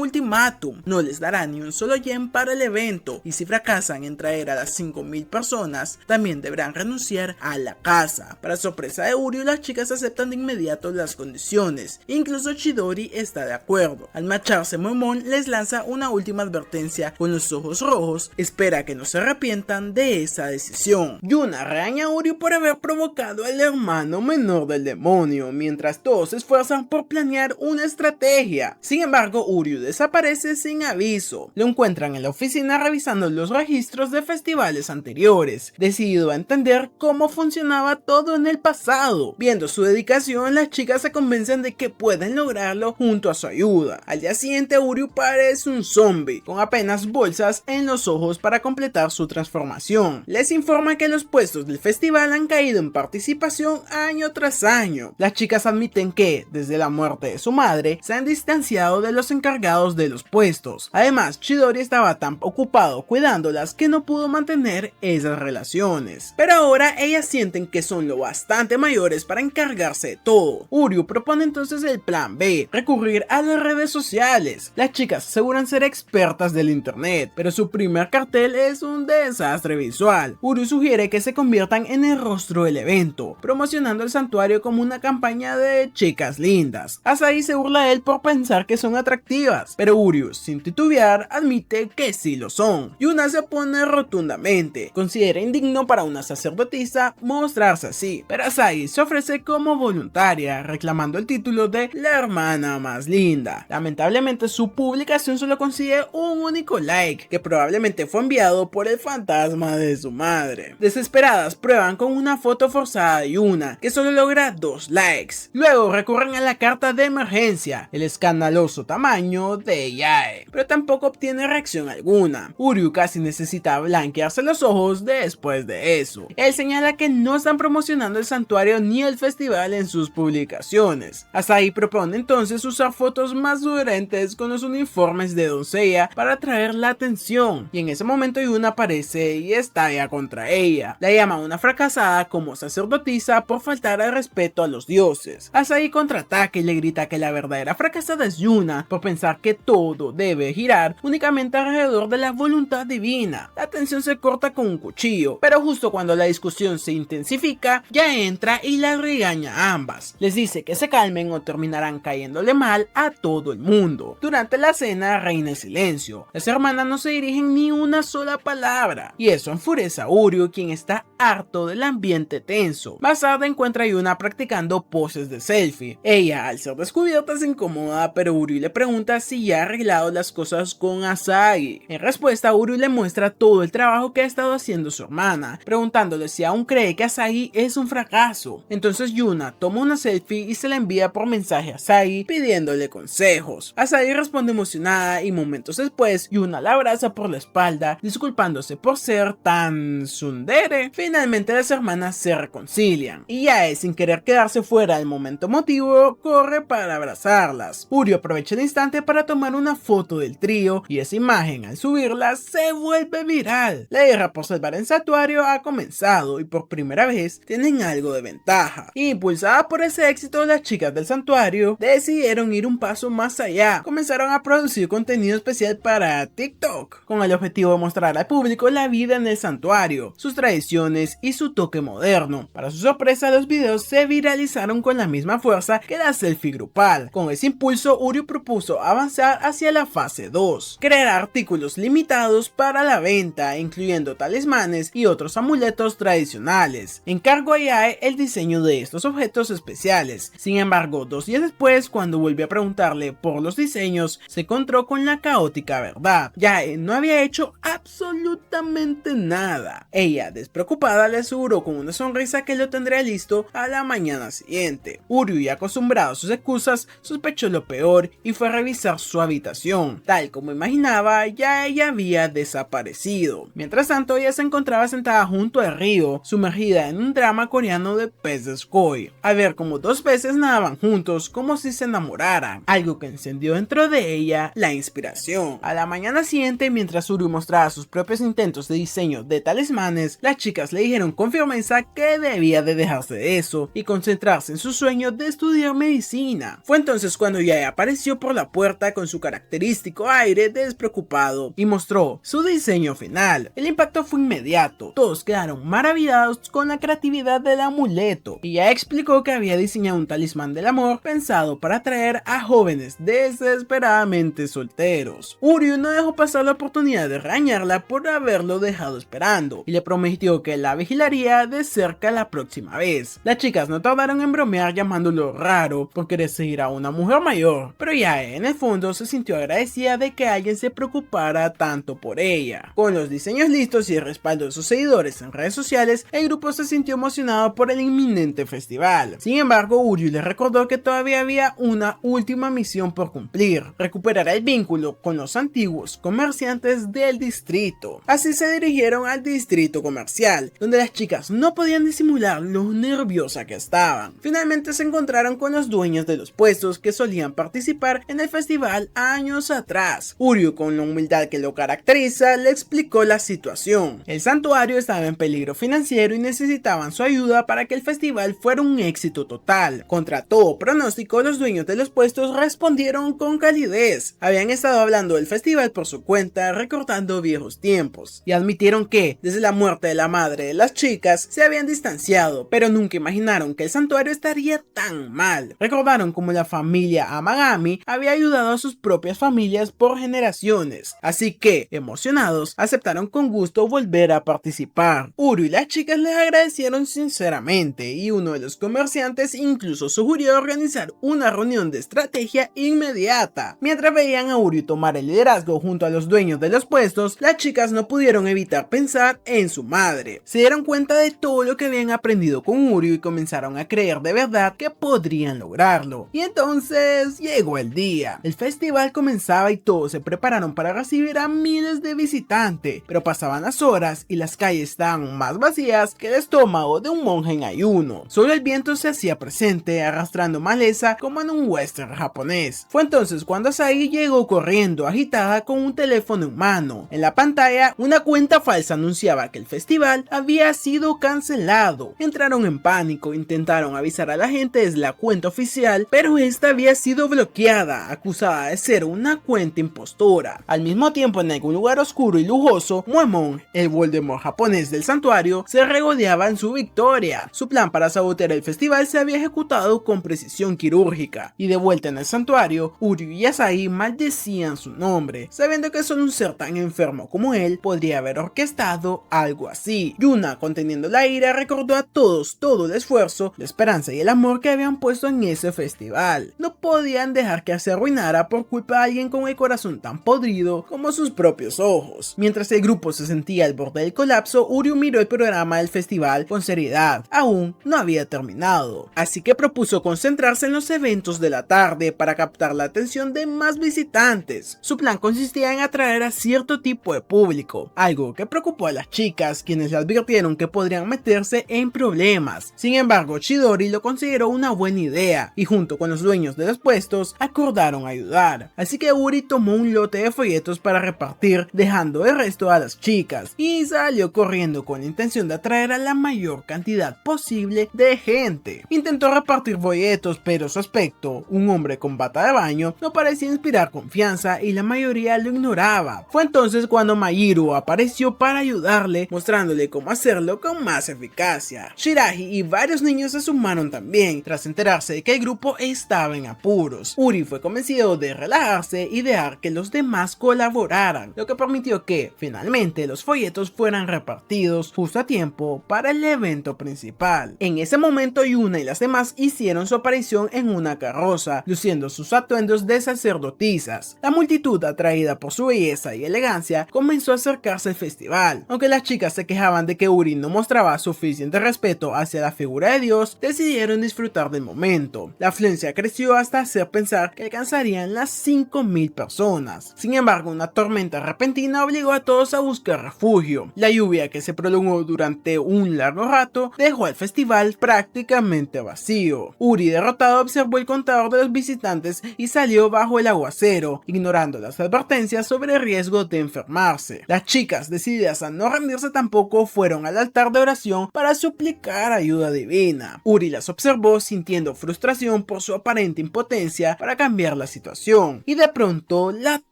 A: ultimátum: no les dará ni un solo yen para el evento, y si fracasan en traer a las 5000 personas, también deberán renunciar a la casa. Para sorpresa de Uryu, las chicas aceptan de inmediato las condiciones, incluso Chidori está de acuerdo. Al marcharse, Moemon les lanza una última advertencia con los ojos rojos: espera que no se arrepientan de esa decisión. Yuna regaña a Uryu por haber provocado al hermano menor del demonio, mientras todos se esfuerzan por planear una estrategia. Sin embargo, Uryu desaparece sin aviso. Lo encuentran en la oficina revisando los registros de festivales anteriores, decidido a entender cómo funcionaba todo en el pasado. Viendo su dedicación, las chicas se convencen de que pueden lograrlo junto a su ayuda. Al día siguiente, Uryu parece un zombie, con apenas bolsas en los ojos para completar su transformación. Les informa que los puestos del festival han caído en participación año tras año. Las chicas admiten que, desde la muerte de su madre, se han distanciado de los encargados de los puestos. Además, Chidori estaba tan ocupado cuidándolas que no pudo mantener esas relaciones. Pero ahora ellas sienten que son lo bastante mayores para encargarse de todo. Uryu propone entonces el plan B: recurrir a las redes sociales. Las chicas aseguran ser expertas del internet, pero su primer cartel es un desastre visual. Uryu sugiere que se conviertan en el rostro del evento, promocionando el santuario como una campaña de chicas lindas. Asahi se burla de él por pensar que son atractivas, pero Uryu, sin titubear, admite que sí lo son. Yuna se opone rotundamente, considera indigno para una sacerdotisa mostrarse así, pero Asahi se ofrece como voluntaria, reclamando el título de la hermana más linda. Lamentablemente, su publicación solo consigue un único like, que probablemente fue enviado por el fantasma de su madre. Desesperadas, prueban con una foto forzada de Yuna, que solo logra 2 likes. Luego recurren a la carta de emergencia, el escandaloso tamaño de Yae, pero tampoco obtiene reacción alguna. Uryu casi necesita blanquearse los ojos después de eso. Él señala que no están promocionando el santuario ni el festival en sus publicaciones. Asahi propone entonces usar fotos más sugerentes con los uniformes de doncella para atraer la atención, y en ese momento Yuna aparece y estalla contra ella. La llama una fracasada como sacerdotisa por faltar al respeto a los dioses. Asahi contraataca y le grita que la verdadera fracasada es Yuna por pensar que todo debe girar únicamente alrededor de la voluntad divina. La tensión se corta con un cuchillo, pero justo cuando la discusión se intensifica, ya entra y la regaña a ambas. Les dice que se calmen o terminarán cayéndole mal a todo el mundo. Durante la cena reina el silencio. Las hermanas no se dirigen ni una sola palabra, y eso enfurece a Uryu, quien está harto del ambiente tenso. Más tarde encuentra a Yuna practicando poses de selfie. Ella, al ser descubierta, se incomoda, pero Uryu le pregunta si ya ha arreglado las cosas con Asahi. En respuesta, Uryu le muestra todo el trabajo que ha estado haciendo su hermana, preguntándole si aún cree que Asahi es un fracaso. Entonces Yuna toma una selfie y se la envía por mensaje a Asahi pidiéndole consejos. Asahi responde emocionada y momentos después Yuna la abraza por la espalda, disculpándose por ser tan tsundere. Finalmente las hermanas se reconcilian y Yae, sin querer quedarse fuera del momento emotivo, corre para abrazarlas. Uryu aprovecha el instante para tomar una foto del trío y esa imagen, al subirla, se vuelve viral. La guerra por salvar el santuario ha comenzado y por primera vez tienen algo de ventaja. Impulsadas por ese éxito, las chicas del santuario decidieron ir un paso más allá. Comenzaron a producir contenido especial para TikTok, con el objetivo de mostrar al público la vida en el santuario, sus tradiciones japonés y su toque moderno. Para su sorpresa, los videos se viralizaron con la misma fuerza que la selfie grupal. Con ese impulso, Uryu propuso avanzar hacia la fase 2, crear artículos limitados para la venta, incluyendo talismanes y otros amuletos tradicionales. Encargó a Yae el diseño de estos objetos especiales. Sin embargo, 2 días después, cuando volvió a preguntarle por los diseños, se encontró con la caótica verdad. Yae no había hecho absolutamente nada. Ella, despreocupada, le aseguró con una sonrisa que lo tendría listo a la mañana siguiente. Uryu, ya acostumbrado a sus excusas, sospechó lo peor y fue a revisar su habitación. Tal como imaginaba, ya ella había desaparecido. Mientras tanto, ella se encontraba sentada junto al río, sumergida en un drama coreano de peces koi, al ver como 2 peces nadaban juntos como si se enamoraran, algo que encendió dentro de ella la inspiración. A la mañana siguiente, mientras Uryu mostraba sus propios intentos de diseño de talismanes, las chicas le dijeron con firmeza que debía de dejarse de eso y concentrarse en su sueño de estudiar medicina. Fue entonces cuando Yae apareció por la puerta con su característico aire despreocupado y mostró su diseño final. El impacto fue inmediato, todos quedaron maravillados con la creatividad del amuleto, y Yae explicó que había diseñado un talismán del amor pensado para atraer a jóvenes desesperadamente solteros. Uryu no dejó pasar la oportunidad de regañarla por haberlo dejado esperando y le prometió que la vigilaría de cerca la próxima vez. Las chicas no tardaron en bromear llamándolo raro por querer seguir a una mujer mayor, pero Yae en el fondo se sintió agradecida de que alguien se preocupara tanto por ella. Con los diseños listos y el respaldo de sus seguidores en redes sociales, el grupo se sintió emocionado por el inminente festival. Sin embargo, Uryu les recordó que todavía había una última misión por cumplir: recuperar el vínculo con los antiguos comerciantes del distrito. Así se dirigieron al distrito comercial, donde las chicas no podían disimular lo nerviosas que estaban. Finalmente se encontraron con los dueños de los puestos que solían participar en el festival años atrás. Uryu, con la humildad que lo caracteriza, le explicó la situación. El santuario estaba en peligro financiero y necesitaban su ayuda para que el festival fuera un éxito total. Contra todo pronóstico, los dueños de los puestos respondieron con calidez. Habían estado hablando del festival por su cuenta, recordando viejos tiempos, y admitieron que, desde la muerte de la madre de las chicas, se habían distanciado, pero nunca imaginaron que el santuario estaría tan mal. Recordaron cómo la familia Amagami había ayudado a sus propias familias por generaciones, así que, emocionados, aceptaron con gusto volver a participar. Uryu y las chicas les agradecieron sinceramente, y uno de los comerciantes incluso sugirió organizar una reunión de estrategia inmediata. Mientras veían a Uryu tomar el liderazgo junto a los dueños de los puestos, las chicas no pudieron evitar pensar en su madre. Se dieron cuenta de todo lo que habían aprendido con Uryu y comenzaron a creer de verdad que podrían lograrlo. Y entonces llegó el día. El festival comenzaba y todos se prepararon para recibir a miles de visitantes, pero pasaban las horas y las calles estaban más vacías que el estómago de un monje en ayuno. Solo el viento se hacía presente, arrastrando maleza como en un western japonés. Fue entonces cuando Asagi llegó corriendo agitada con un teléfono en mano. En la pantalla, una cuenta falsa anunciaba que el festival había sido cancelado. Entraron en pánico, intentaron avisar a la gente desde la cuenta oficial, pero esta había sido bloqueada, acusada de ser una cuenta impostora. Al mismo tiempo, en algún lugar oscuro y lujoso, Moemon, el Voldemort japonés del santuario, se regodeaba en su victoria. Su plan para sabotear el festival se había ejecutado con precisión quirúrgica, y de vuelta en el santuario, Uryu y Asagi maldecían su nombre, sabiendo que solo un ser tan enfermo como él podría haber orquestado algo así. Yuna, conteniendo la ira, recordó a todos todo el esfuerzo, la esperanza y el amor que habían puesto en ese festival. No podían dejar que se arruinara por culpa de alguien con el corazón tan podrido como sus propios ojos. Mientras el grupo se sentía al borde del colapso, Uryu miró el programa del festival con seriedad. Aún no había terminado, así que propuso concentrarse en los eventos de la tarde para captar la atención de más visitantes. Su plan consistía en atraer a cierto tipo de público, algo que preocupó a las chicas, quienes le advirtieron que podrían meterse en problemas. Sin embargo, Chidori lo consideró una buena idea y junto con los dueños de los puestos acordaron ayudar. Así que Uri tomó un lote de folletos para repartir, dejando el resto a las chicas, y salió corriendo con la intención de atraer a la mayor cantidad posible de gente. Intentó repartir folletos, pero su aspecto, un hombre con bata de baño, no parecía inspirar confianza y la mayoría lo ignoraba. Fue entonces cuando Mahiru apareció para ayudarle, mostrándole cómo cómo hacerlo con más eficacia. Shiragi y varios niños se sumaron también, tras enterarse de que el grupo estaba en apuros. Uri fue convencido de relajarse y dejar que los demás colaboraran, lo que permitió que, finalmente, los folletos fueran repartidos justo a tiempo para el evento principal. En ese momento, Yuna y las demás hicieron su aparición en una carroza, luciendo sus atuendos de sacerdotisas. La multitud, atraída por su belleza y elegancia, comenzó a acercarse al festival. Aunque las chicas se quejaban de que Uri no mostraba suficiente respeto hacia la figura de Dios, decidieron disfrutar del momento. La afluencia creció hasta hacer pensar que alcanzarían las 5000 personas. Sin embargo, una tormenta repentina obligó a todos a buscar refugio. La lluvia, que se prolongó durante un largo rato, dejó al festival prácticamente vacío. Uri, derrotado, observó el contador de los visitantes y salió bajo el aguacero, ignorando las advertencias sobre el riesgo de enfermarse. Las chicas, decididas a no rendirse tampoco, fueron al altar de oración para suplicar ayuda divina. Uri las observó, sintiendo frustración por su aparente impotencia para cambiar la situación, y de pronto la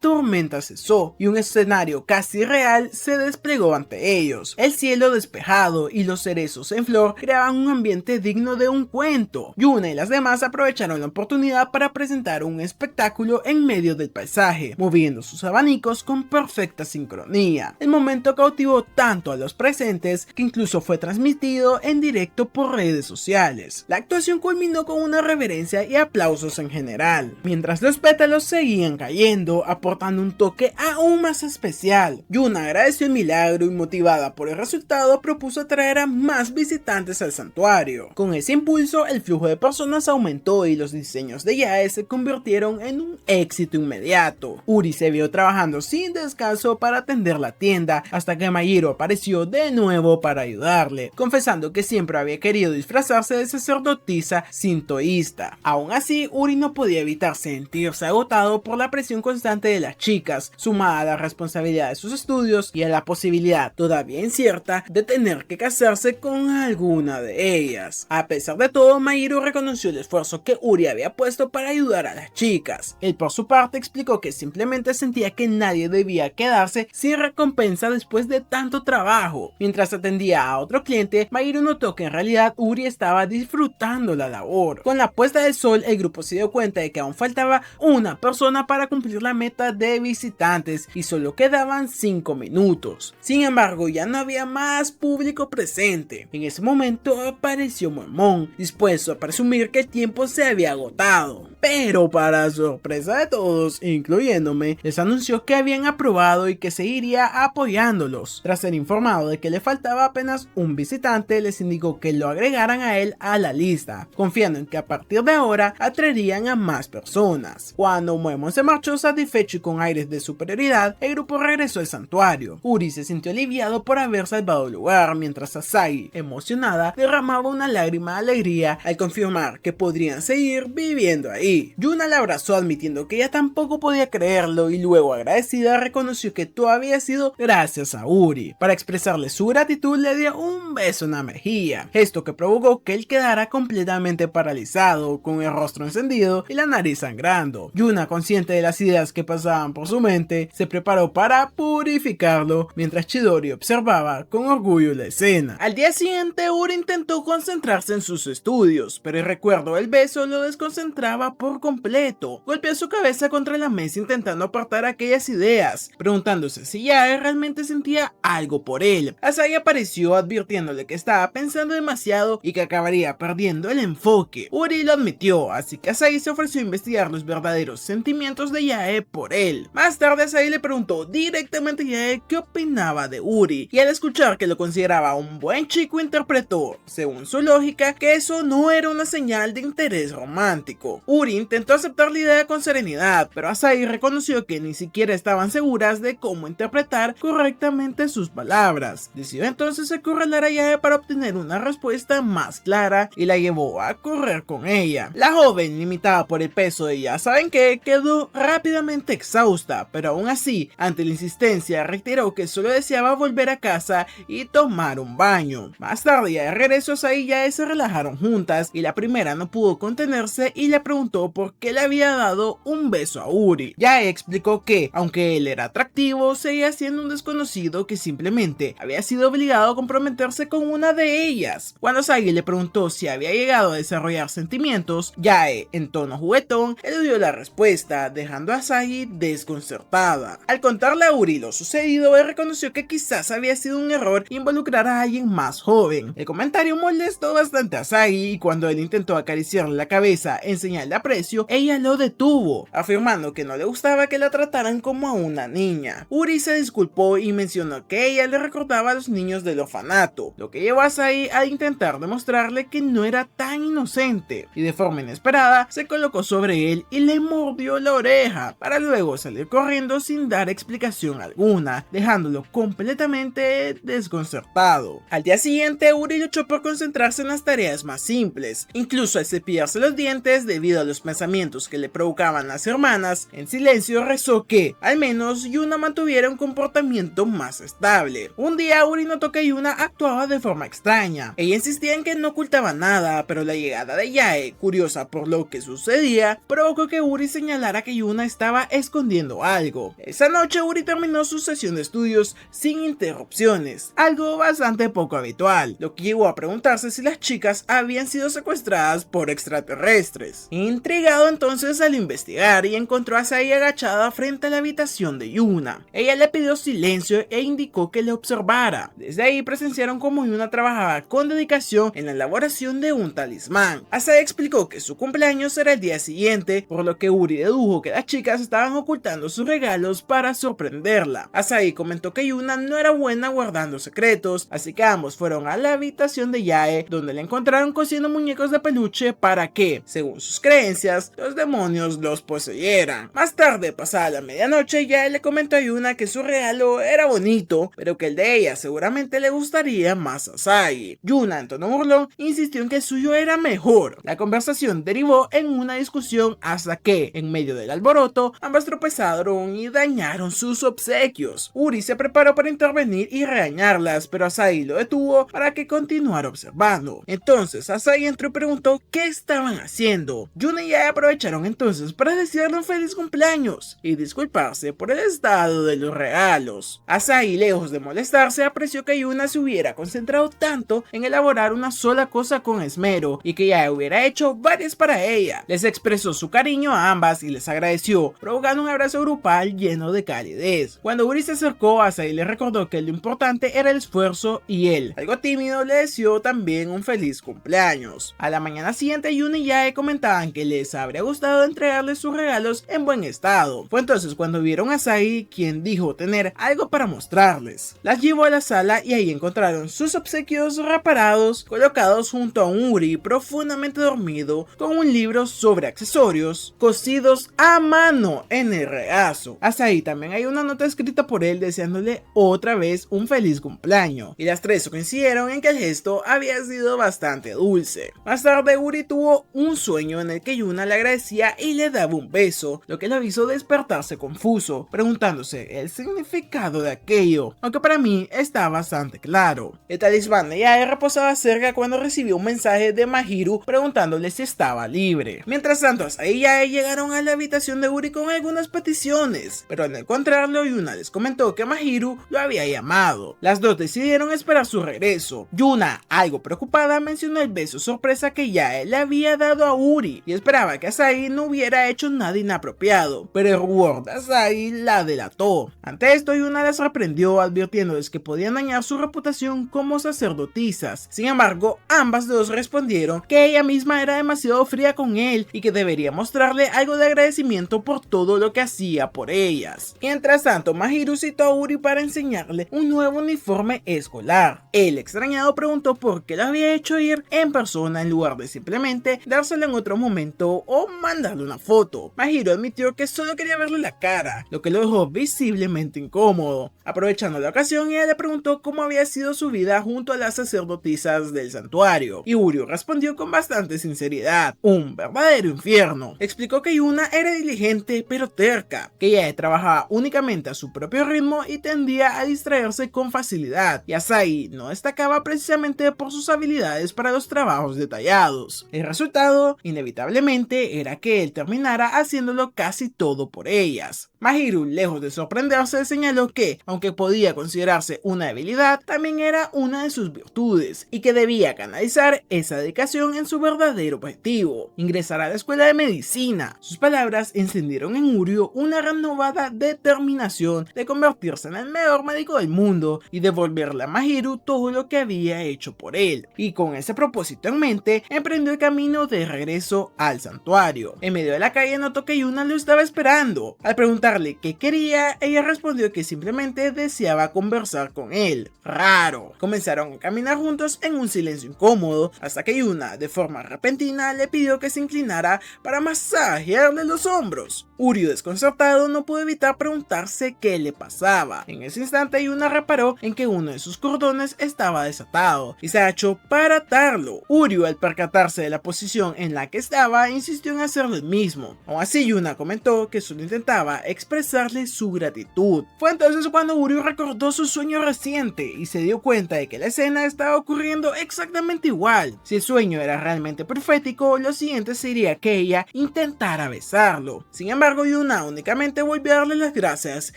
A: tormenta cesó y un escenario casi real se desplegó ante ellos. El cielo despejado y los cerezos en flor creaban un ambiente digno de un cuento. Yuna y las demás aprovecharon la oportunidad para presentar un espectáculo en medio del paisaje, moviendo sus abanicos con perfecta sincronía. El momento cautivó tanto a los presentes que incluso fue transmitido en directo por redes sociales. La actuación culminó con una reverencia y aplausos en general, mientras los pétalos seguían cayendo, aportando un toque aún más especial. Yuna agradeció el milagro y, motivada por el resultado, propuso atraer a más visitantes al santuario. Con ese impulso, el flujo de personas aumentó y los diseños de Yae se convirtieron en un éxito inmediato. Uri se vio trabajando sin descanso para atender la tienda hasta que Mayiro apareció de nuevo para ayudarle, confesando que siempre había querido disfrazarse de sacerdotisa sintoísta. Aún así, Uri no podía evitar sentirse agotado por la presión constante de las chicas, sumada a la responsabilidad de sus estudios y a la posibilidad, todavía incierta, de tener que casarse con alguna de ellas. A pesar de todo, Mayiro reconoció el esfuerzo que Uri había puesto para ayudar a las chicas. Él, por su parte, explicó que simplemente sentía que nadie debía quedarse sin recompensa después de tanto trabajo. Mientras atendía a otro cliente, Mayiro notó que en realidad Uri estaba disfrutando la labor. Con la puesta del sol, el grupo se dio cuenta de que aún faltaba una persona para cumplir la meta de visitantes y solo quedaban 5 minutos. Sin embargo, ya no había más público presente. En ese momento apareció Moemon, dispuesto a presumir que el tiempo se había agotado. Pero para sorpresa de todos, incluyéndome, les anunció que habían aprobado y que seguiría apoyándolos. Tras ser informado de que le faltaba apenas un visitante, les indicó que lo agregaran a él a la lista, confiando en que a partir de ahora atraerían a más personas. Cuando Moemon se marchó satisfecho y con aires de superioridad, el grupo regresó al santuario. Uri se sintió aliviado por haber salvado el lugar, mientras Asagi, emocionada, derramaba una lágrima de alegría al confirmar que podrían seguir viviendo ahí. Yuna la abrazó admitiendo que ella tampoco podía creerlo y luego, agradecida, reconoció que todo había sido gracias a Uri. Para expresarle su gratitud, le dio un beso en la mejilla, gesto que provocó que él quedara completamente paralizado, con el rostro encendido y la nariz sangrando. Yuna, consciente de las ideas que pasaban por su mente, se preparó para purificarlo, mientras Chidori observaba con orgullo la escena. Al día siguiente, Uri intentó concentrarse en sus estudios, pero el recuerdo del beso lo desconcentraba por completo. Golpeó su cabeza contra la mesa intentando apartar aquellas ideas, preguntándose si Yae realmente sentía algo por él. Asagi apareció advirtiéndole que estaba pensando demasiado y que acabaría perdiendo el enfoque. Uri lo admitió, así que Asagi se ofreció a investigar los verdaderos sentimientos de Yae por él. Más tarde, Asagi le preguntó directamente a Yae qué opinaba de Uri, y al escuchar que lo consideraba un buen chico, interpretó, según su lógica, que eso no era una señal de interés romántico. Uri intentó aceptar la idea con serenidad, pero Asagi reconoció que ni siquiera estaban seguras de cómo interpretar correctamente sus palabras. Decidió entonces acorralar a Yae para obtener una respuesta más clara y la llevó a correr con ella. La joven, limitada por el peso de ya saben qué, quedó rápidamente exhausta, pero aún así, ante la insistencia, reiteró que solo deseaba volver a casa y tomar un baño. Más tarde, ya de regreso, Asagi y Yae se relajaron juntas y la primera no pudo contenerse y le preguntó por qué le había dado un beso a Uri. Yae explicó que, aunque él era atractivo, seguía siendo un desconocido que simplemente había sido sido obligado a comprometerse con una de ellas. Cuando Asagi le preguntó si había llegado a desarrollar sentimientos, Yae, en tono juguetón, eludió la respuesta, dejando a Asagi desconcertada. Al contarle a Uri lo sucedido, él reconoció que quizás había sido un error involucrar a alguien más joven. El comentario molestó bastante a Asagi y cuando él intentó acariciarle la cabeza en señal de aprecio, ella lo detuvo, afirmando que no le gustaba que la trataran como a una niña. Uri se disculpó y mencionó que ella le recordaba a los niños del orfanato, lo que llevó a Asagi a intentar demostrarle que no era tan inocente, y de forma inesperada se colocó sobre él y le mordió la oreja, para luego salir corriendo sin dar explicación alguna, dejándolo completamente desconcertado. Al día siguiente, Uri luchó por concentrarse en las tareas más simples, incluso al cepillarse los dientes debido a los pensamientos que le provocaban las hermanas. En silencio rezó que, al menos, Yuna mantuviera un comportamiento más estable. Un día Uri notó que Yuna actuaba de forma extraña. Ella insistía en que no ocultaba nada, pero la llegada de Yae, curiosa por lo que sucedía, provocó que Uri señalara que Yuna estaba escondiendo algo. Esa noche Uri terminó su sesión de estudios sin interrupciones, algo bastante poco habitual, lo que llevó a preguntarse si las chicas habían sido secuestradas por extraterrestres. Intrigado entonces al investigar y encontró a Asagi agachada frente a la habitación de Yuna. Ella le pidió silencio e indicó que le observara. Desde ahí presenciaron cómo Yuna trabajaba con dedicación en la elaboración de un talismán. Asagi explicó que su cumpleaños era el día siguiente, por lo que Uri dedujo que las chicas estaban ocultando sus regalos para sorprenderla. Asagi comentó que Yuna no era buena guardando secretos, así que ambos fueron a la habitación de Yae, donde le encontraron cosiendo muñecos de peluche para que, según sus creencias, los demonios los poseyeran. Más tarde, pasada la medianoche, Yae le comentó a Yuna que su regalo era bonito, pero que el de ella seguramente le gustaría más a Asagi. Yuna, en tono burlón, insistió en que el suyo era mejor. La conversación derivó en una discusión hasta que, en medio del alboroto, ambas tropezaron y dañaron sus obsequios. Uri se preparó para intervenir y regañarlas, pero Asagi lo detuvo para que continuara observando. Entonces Asagi entró y preguntó qué estaban haciendo. Yuna y Yae aprovecharon entonces para desearle un feliz cumpleaños y disculparse por el estado de los regalos. Asagi, lejos de molestarse, apreció que Yuna se hubiera concentrado tanto en elaborar una sola cosa con esmero y que Yae hubiera hecho varias para ella. Les expresó su cariño a ambas y les agradeció, provocando un abrazo grupal lleno de calidez. Cuando Uri se acercó, Asagi le recordó que lo importante era el esfuerzo y él, algo tímido, le deseó también un feliz cumpleaños. A la mañana siguiente, Yuna y Yae comentaban que les habría gustado entregarles sus regalos en buen estado. Fue entonces cuando vieron a Asagi, quien dijo tener algo para mostrarles. Las llevó a la sala y ahí encontraron sus obsequios reparados, colocados junto a un Uri profundamente dormido con un libro sobre accesorios cosidos a mano en el regazo. Hasta ahí también hay una nota escrita por él deseándole otra vez un feliz cumpleaños, y las tres coincidieron en que el gesto había sido bastante dulce. Más tarde Uri tuvo un sueño en el que Yuna le agradecía y le daba un beso, lo que lo hizo despertarse confuso, preguntándose el significado de aquello, aunque para mí está bastante claro. El talismán de Yae reposaba cerca cuando recibió un mensaje de Mahiru preguntándole si estaba libre. Mientras tanto, Asagi y Yae llegaron a la habitación de Uri con algunas peticiones, pero al encontrarlo, Yuna les comentó que Mahiru lo había llamado. Las dos decidieron esperar su regreso. Yuna, algo preocupada, mencionó el beso sorpresa que Yae le había dado a Uri y esperaba que Asagi no hubiera hecho nada inapropiado, pero el rubor de Asagi la delató. Ante esto, Yuna las reprendió advirtiéndoles que podían dañar su reputación como sacerdotisas. Sin embargo, ambas dos respondieron que ella misma era demasiado fría con él y que debería mostrarle algo de agradecimiento por todo lo que hacía por ellas. Mientras tanto, Mahiru citó a Uri para enseñarle un nuevo uniforme escolar. El extrañado preguntó por qué lo había hecho ir en persona en lugar de simplemente dárselo en otro momento o mandarle una foto. Mahiru admitió que solo quería verle la cara, lo que lo dejó visiblemente incómodo. Aprovechando la ocasión, ella le preguntó cómo había sido su vida junto a las sacerdotisas del santuario, y Uri respondió con bastante sinceridad: un verdadero infierno. Explicó que Yuna era diligente pero terca, que ella trabajaba únicamente a su propio ritmo y tendía a distraerse con facilidad, y Asagi no destacaba precisamente por sus habilidades para los trabajos detallados. El resultado, inevitablemente, era que él terminara haciéndolo casi todo por ellas. Mahiru, lejos de sorprenderse, señaló que, aunque podía considerarse una debilidad, también era una de sus virtudes y que debía canalizar esa dedicación en su verdadero objetivo, ingresar a la escuela de medicina. Sus palabras encendieron en Uryu una renovada determinación de convertirse en el mejor médico del mundo y devolverle a Mahiru todo lo que había hecho por él, y con ese propósito en mente, emprendió el camino de regreso al santuario. En medio de la calle notó que Yuna lo estaba esperando. Al preguntarle qué quería, ella respondió que simplemente deseaba conversar con él. Raro. Comenzaron a caminar juntos en un silencio incómodo, hasta que Yuna, de forma repentina, le pidió que se inclinara para masajearle los hombros. Uryu, desconcertado, no pudo evitar preguntarse qué le pasaba. En ese instante, Yuna reparó en que uno de sus cordones estaba desatado y se agachó para atarlo. Uryu, al percatarse de la posición en la que estaba, insistió en hacerlo el mismo. Aún así, Yuna comentó que solo intentaba expresarle su gratitud. Fue entonces cuando Uryu recordó su sueño reciente y se dio cuenta de que la escena estaba ocurriendo exactamente igual. Si el sueño era realmente profético, lo siguiente sería que ella intentara besarlo. Sin embargo, Yuna únicamente volvió a darle las gracias,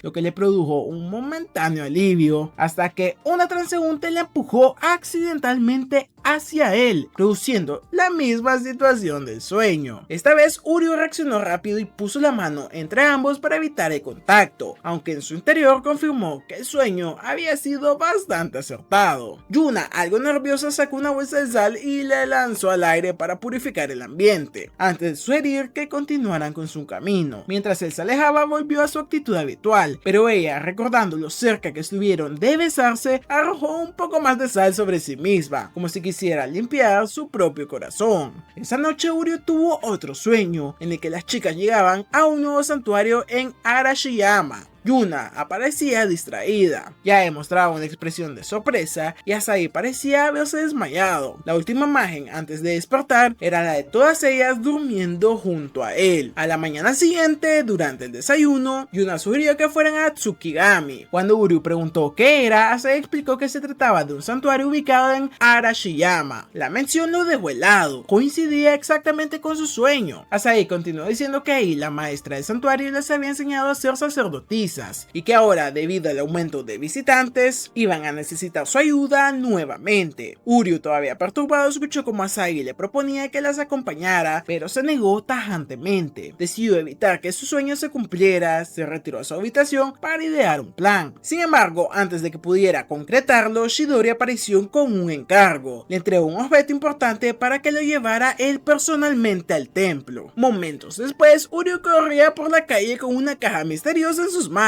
A: lo que le produjo un momentáneo alivio, hasta que una transeúnte le empujó accidentalmente hacia él, produciendo la misma situación del sueño. Esta vez Uryu reaccionó rápido y puso la mano entre ambos para evitar el contacto, aunque en su interior confirmó que el sueño había sido bastante acertado. Yuna, algo nerviosa, sacó una bolsa de sal y la lanzó al aire para purificar el ambiente, antes de sugerir que continuaran con su camino. Mientras él se alejaba, volvió a su actitud habitual, pero ella, recordando lo cerca que estuvieron de besarse, arrojó un poco más de sal sobre sí misma, como si quisiera limpiar su propio corazón. Esa noche Uryu tuvo otro sueño, en el que las chicas llegaban a un nuevo santuario en Arashiyama. Yuna aparecía distraída, ya demostraba una expresión de sorpresa y Asahi parecía haberse desmayado. La última imagen antes de despertar era la de todas ellas durmiendo junto a él. A la mañana siguiente, durante el desayuno, Yuna sugirió que fueran a Tsukigami. Cuando Uryu preguntó qué era, Asahi explicó que se trataba de un santuario ubicado en Arashiyama. La mención lo dejó helado, coincidía exactamente con su sueño. Asahi continuó diciendo que ahí la maestra del santuario les había enseñado a ser sacerdotisas y que ahora, debido al aumento de visitantes, iban a necesitar su ayuda nuevamente. Uryu, todavía perturbado, escuchó como Asahi le proponía que las acompañara, pero se negó tajantemente. Decidió evitar que su sueño se cumpliera, se retiró a su habitación para idear un plan. Sin embargo, antes de que pudiera concretarlo, Chidori apareció con un encargo. Le entregó un objeto importante para que lo llevara él personalmente al templo. Momentos después, Uryu corría por la calle con una caja misteriosa en sus manos.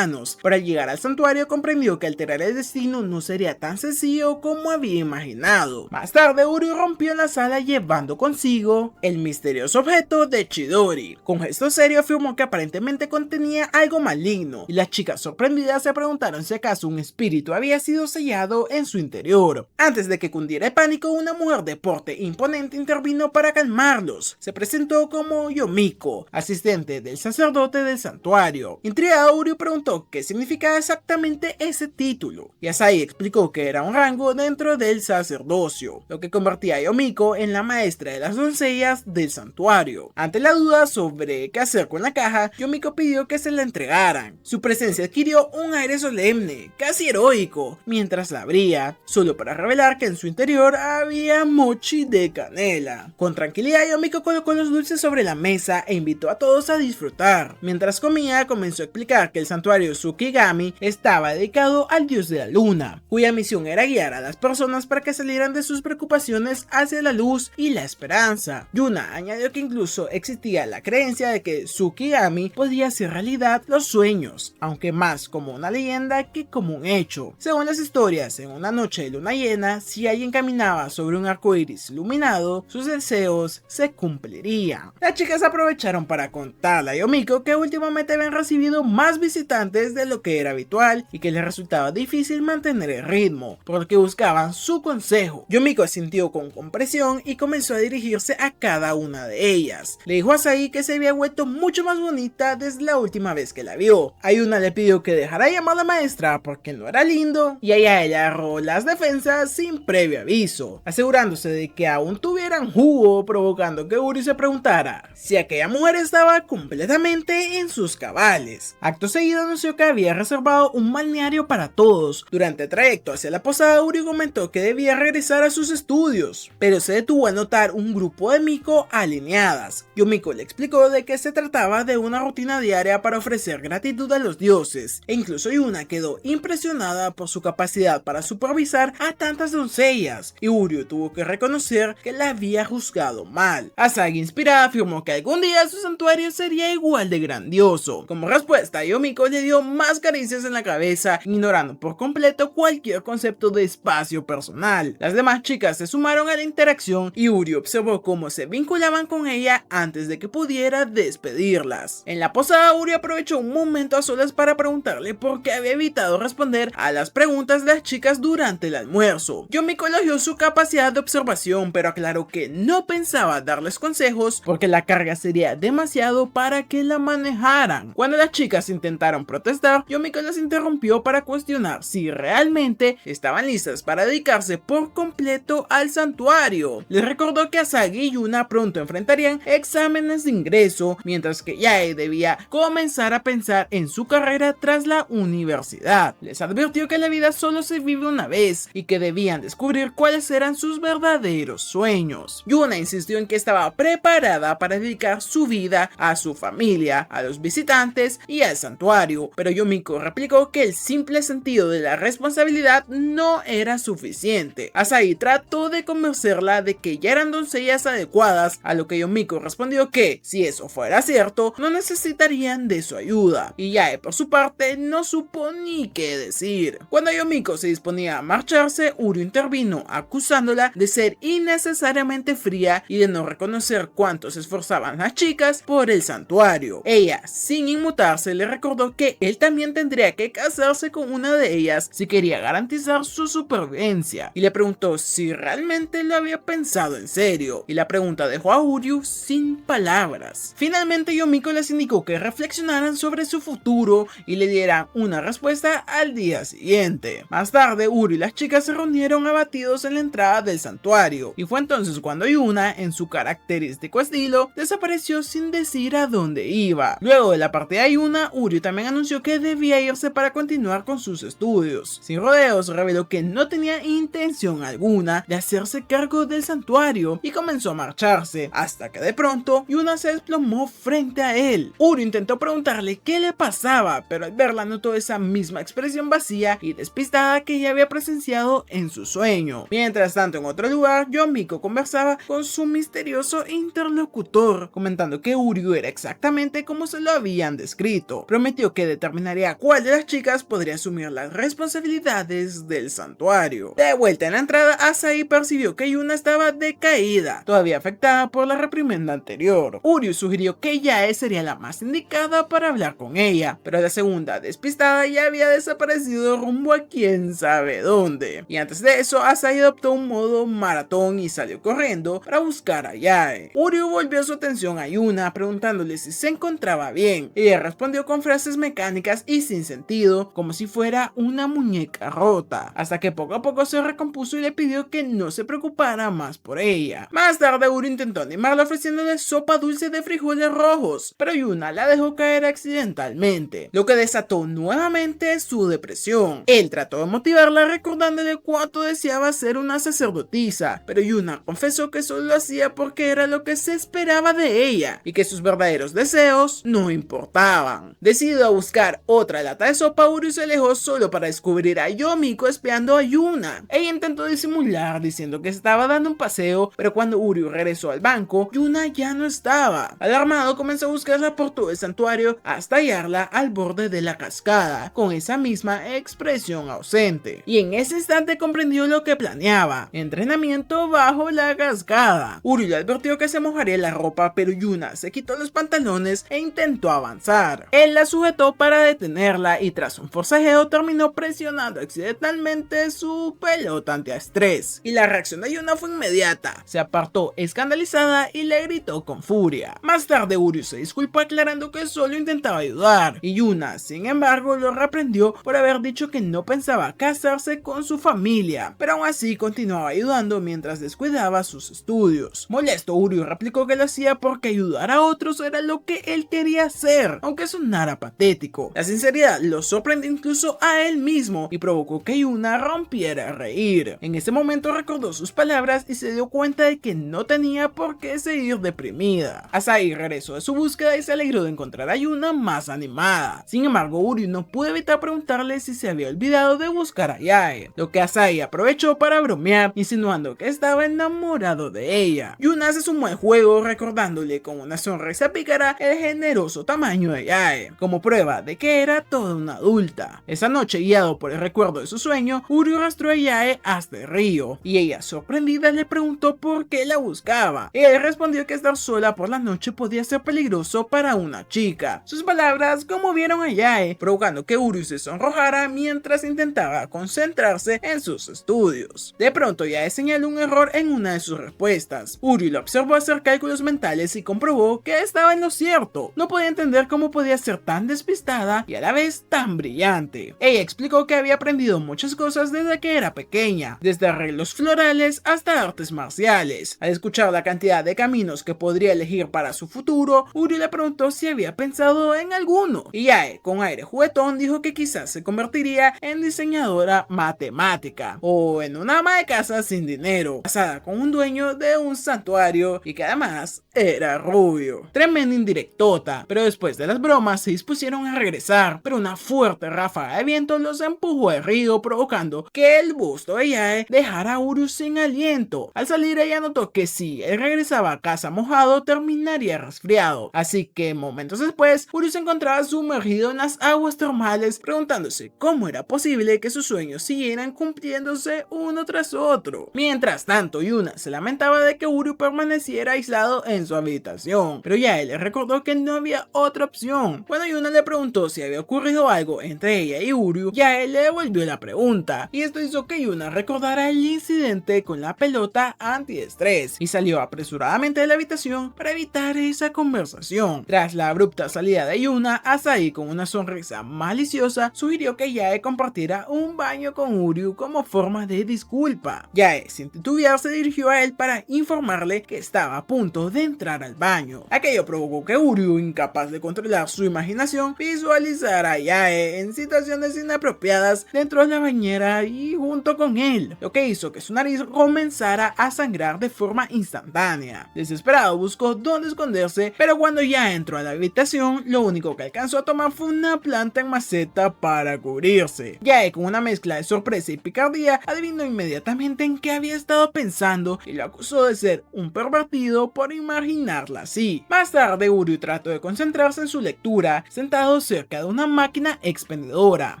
A: Para llegar al santuario, comprendió que alterar el destino no sería tan sencillo como había imaginado. Más tarde, Uryu rompió la sala llevando consigo el misterioso objeto de Chidori. Con gesto serio afirmó que aparentemente contenía algo maligno, y las chicas sorprendidas se preguntaron si acaso un espíritu había sido sellado en su interior. Antes de que cundiera el pánico, una mujer de porte imponente intervino para calmarlos. Se presentó como Yomiko, asistente del sacerdote del santuario. Intrigado, Uryu preguntó qué significaba exactamente ese título, y Asahi explicó que era un rango dentro del sacerdocio, lo que convertía a Yomiko en la maestra de las doncellas del santuario. Ante la duda sobre qué hacer con la caja, Yomiko pidió que se la entregaran. Su presencia adquirió un aire solemne, casi heroico, mientras la abría, solo para revelar que en su interior había mochi de canela. Con tranquilidad, Yomiko colocó los dulces sobre la mesa e invitó a todos a disfrutar. Mientras comía, comenzó a explicar que el santuario Tsukigami estaba dedicado al dios de la luna, cuya misión era guiar a las personas para que salieran de sus preocupaciones hacia la luz y la esperanza. Yuna añadió que incluso existía la creencia de que Tsukigami podía hacer realidad los sueños, aunque más como una leyenda que como un hecho. Según las historias, en una noche de luna llena, si alguien caminaba sobre un arco iris iluminado, sus deseos se cumplirían. Las chicas aprovecharon para contarle a Yomiko que últimamente habían recibido más visitantes antes de lo que era habitual y que les resultaba difícil mantener el ritmo, por lo que buscaban su consejo. Yumiko sintió con compresión y comenzó a dirigirse a cada una de ellas. Le dijo a Asagi que se había vuelto mucho más bonita desde la última vez que la vio. Ayuna le pidió que dejara de llamar a la maestra porque no era lindo, y ella agarró las defensas sin previo aviso, asegurándose de que aún tuvieran jugo, provocando que Uri se preguntara si aquella mujer estaba completamente en sus cabales. Acto seguido anunció que había reservado un balneario para todos. Durante el trayecto hacia la posada, Uri comentó que debía regresar a sus estudios, pero se detuvo al notar un grupo de Miko alineadas. Yumiko le explicó de que se trataba de una rutina diaria para ofrecer gratitud a los dioses, e incluso Yuna quedó impresionada por su capacidad para supervisar a tantas doncellas, y Uryu tuvo que reconocer que la había juzgado mal. Asagi, inspirada, afirmó que algún día su santuario sería igual de grandioso. Como respuesta, Yumiko le dio más caricias en la cabeza, ignorando por completo cualquier concepto de espacio personal. Las demás chicas se sumaron a la interacción y Uryu observó cómo se vinculaban con ella antes de que pudiera despedirlas. En la posada, Uryu aprovechó un momento a solas para preguntarle por qué había evitado responder a las preguntas de las chicas durante el almuerzo. Yumiko elogió su capacidad de observación, pero aclaró que no pensaba darles consejos porque la carga sería demasiado para que la manejaran. Cuando las chicas intentaron protestar, Yumiko las interrumpió para cuestionar si realmente estaban listas para dedicarse por completo al santuario. Les recordó que Asagi y Yuna pronto enfrentarían exámenes de ingreso, mientras que Yae debía comenzar a pensar en su carrera tras la universidad. Les advirtió que la vida solo se vive una vez y que debían descubrir cuáles eran sus verdaderos sueños. Yuna insistió en que estaba preparada para dedicar su vida a su familia, a los visitantes y al santuario, pero Yumiko replicó que el simple sentido de la responsabilidad no era suficiente. Asagi trató de convencerla de que ya eran doncellas adecuadas, a lo que Yumiko respondió que, si eso fuera cierto, no necesitarían de su ayuda, y Yae por su parte no supo ni qué decir. Cuando Yumiko se disponía a marcharse, Uryu intervino acusándola de ser innecesariamente fría y de no reconocer cuánto se esforzaban las chicas por el santuario. Ella, sin inmutarse, le recordó que él también tendría que casarse con una de ellas si quería garantizar su supervivencia, y le preguntó si realmente lo había pensado en serio, y la pregunta dejó a Uryu sin palabras. Finalmente Yumiko les indicó que reflexionaran sobre su futuro y le dieran una respuesta al día siguiente. Más tarde, Uryu y las chicas se reunieron abatidos en la entrada del santuario, y fue entonces cuando Yuna, en su característico estilo, desapareció sin decir a dónde iba. Luego de la partida de Yuna, Uryu también anunció que debía irse para continuar con sus estudios. Sin rodeos, reveló que no tenía intención alguna de hacerse cargo del santuario y comenzó a marcharse, hasta que de pronto Yuna se desplomó frente a él. Uryu intentó preguntarle qué le pasaba, pero al verla notó esa misma expresión vacía y despistada que ya había presenciado en su sueño. Mientras tanto, en otro lugar, Yumiko conversaba con su misterioso interlocutor, comentando que Uryu era exactamente como se lo habían descrito. Prometió que determinaría cuál de las chicas podría asumir las responsabilidades del santuario. De vuelta en la entrada, Asagi percibió que Yuna estaba decaída, todavía afectada por la reprimenda anterior. Uryu sugirió que Yae sería la más indicada para hablar con ella, pero la segunda, despistada, ya había desaparecido rumbo a quién sabe dónde. Y antes de eso, Asagi adoptó un modo maratón y salió corriendo para buscar a Yae. Uryu volvió su atención a Yuna, preguntándole si se encontraba bien. Ella respondió con frases mecánicas y sin sentido, como si fuera una muñeca rota, hasta que poco a poco se recompuso y le pidió que no se preocupara más por ella. Más tarde, Uryu intentó animarla ofreciéndole sopa dulce de frijoles rojos, pero Yuna la dejó caer accidentalmente, lo que desató nuevamente su depresión. Él trató de motivarla recordándole cuánto deseaba ser una sacerdotisa, pero Yuna confesó que solo lo hacía porque era lo que se esperaba de ella y que sus verdaderos deseos no importaban. Decidido a buscar otra lata de sopa, Uryu se alejó solo para descubrir a Yumiko espiando a Yuna. Ella intentó disimular diciendo que estaba dando un paseo, pero cuando Uryu regresó al banco, Yuna ya no estaba. Alarmado, comenzó a buscarla por todo el santuario hasta hallarla al borde de la cascada, con esa misma expresión ausente. Y en ese instante comprendió lo que planeaba: entrenamiento bajo la cascada. Uryu le advirtió que se mojaría la ropa, pero Yuna se quitó los pantalones e intentó avanzar. Él la sujetó intentó para detenerla y tras un forcejeo terminó presionando accidentalmente su pelota antiestrés. Y la reacción de Yuna fue inmediata, se apartó escandalizada y le gritó con furia. Más tarde Uryu se disculpó aclarando que solo intentaba ayudar, y Yuna sin embargo lo reprendió por haber dicho que no pensaba casarse con su familia, pero aún así continuaba ayudando mientras descuidaba sus estudios. Molesto, Uryu replicó que lo hacía porque ayudar a otros era lo que él quería hacer, aunque sonara patético. La sinceridad lo sorprendió incluso a él mismo y provocó que Yuna rompiera a reír. En ese momento recordó sus palabras y se dio cuenta de que no tenía por qué seguir deprimida. Asahi regresó de su búsqueda y se alegró de encontrar a Yuna más animada. Sin embargo, Uryu no pudo evitar preguntarle si se había olvidado de buscar a Yae, lo que Asahi aprovechó para bromear, insinuando que estaba enamorado de ella. Yuna se sumó al juego recordándole con una sonrisa pícara el generoso tamaño de Yae, como prueba de que era toda una adulta. Esa noche, guiado por el recuerdo de su sueño, Uryu arrastró a Yae hasta el río, y ella, sorprendida, le preguntó por qué la buscaba. Él respondió que estar sola por la noche podía ser peligroso para una chica. Sus palabras conmovieron a Yae, provocando que Uryu se sonrojara mientras intentaba concentrarse en sus estudios. De pronto Yae señaló un error en una de sus respuestas. Uryu lo observó hacer cálculos mentales y comprobó que estaba en lo cierto. No podía entender cómo podía ser tan despistada y a la vez tan brillante. Ella explicó que había aprendido muchas cosas desde que era pequeña, desde arreglos florales hasta artes marciales. Al escuchar la cantidad de caminos que podría elegir para su futuro, Uryu le preguntó si había pensado en alguno, y Yae, con aire juguetón, dijo que quizás se convertiría en diseñadora matemática o en una ama de casa sin dinero, casada con un dueño de un santuario y que además era rubio. Tremenda indirectota, pero después de las bromas se dispusieron a regresar, pero una fuerte ráfaga de viento los empujó al río, provocando que el busto de Yae dejara a Uryu sin aliento. Al salir, ella notó que si él regresaba a casa mojado terminaría resfriado, así que momentos después Uryu se encontraba sumergido en las aguas termales, preguntándose cómo era posible que sus sueños siguieran cumpliéndose uno tras otro. Mientras tanto, Yuna se lamentaba de que Uryu permaneciera aislado en su habitación, pero Yae le recordó que no había otra opción. Cuando Yuna le preguntó si había ocurrido algo entre ella y Uryu, Yae le devolvió la pregunta, y esto hizo que Yuna recordara el incidente con la pelota antiestrés y salió apresuradamente de la habitación para evitar esa conversación. Tras la abrupta salida de Yuna, Asahi, con una sonrisa maliciosa, sugirió que Yae compartiera un baño con Uryu como forma de disculpa. Yae, sin titubear, se dirigió a él para informarle que estaba a punto de entrar al baño. Aquello provocó que Uryu, incapaz de controlar su imaginación, visualizara a Yae en situaciones inapropiadas dentro de la bañera y junto con él, lo que hizo que su nariz comenzara a sangrar de forma instantánea. Desesperado buscó dónde esconderse, pero cuando ya entró a la habitación, lo único que alcanzó a tomar fue una planta en maceta para cubrirse. Yae, con una mezcla de sorpresa y picardía, adivinó inmediatamente en qué había estado pensando y lo acusó de ser un pervertido por imaginarla así. Más tarde, Uryu trató de concentrarse en su lectura, sentado cerca de una máquina expendedora.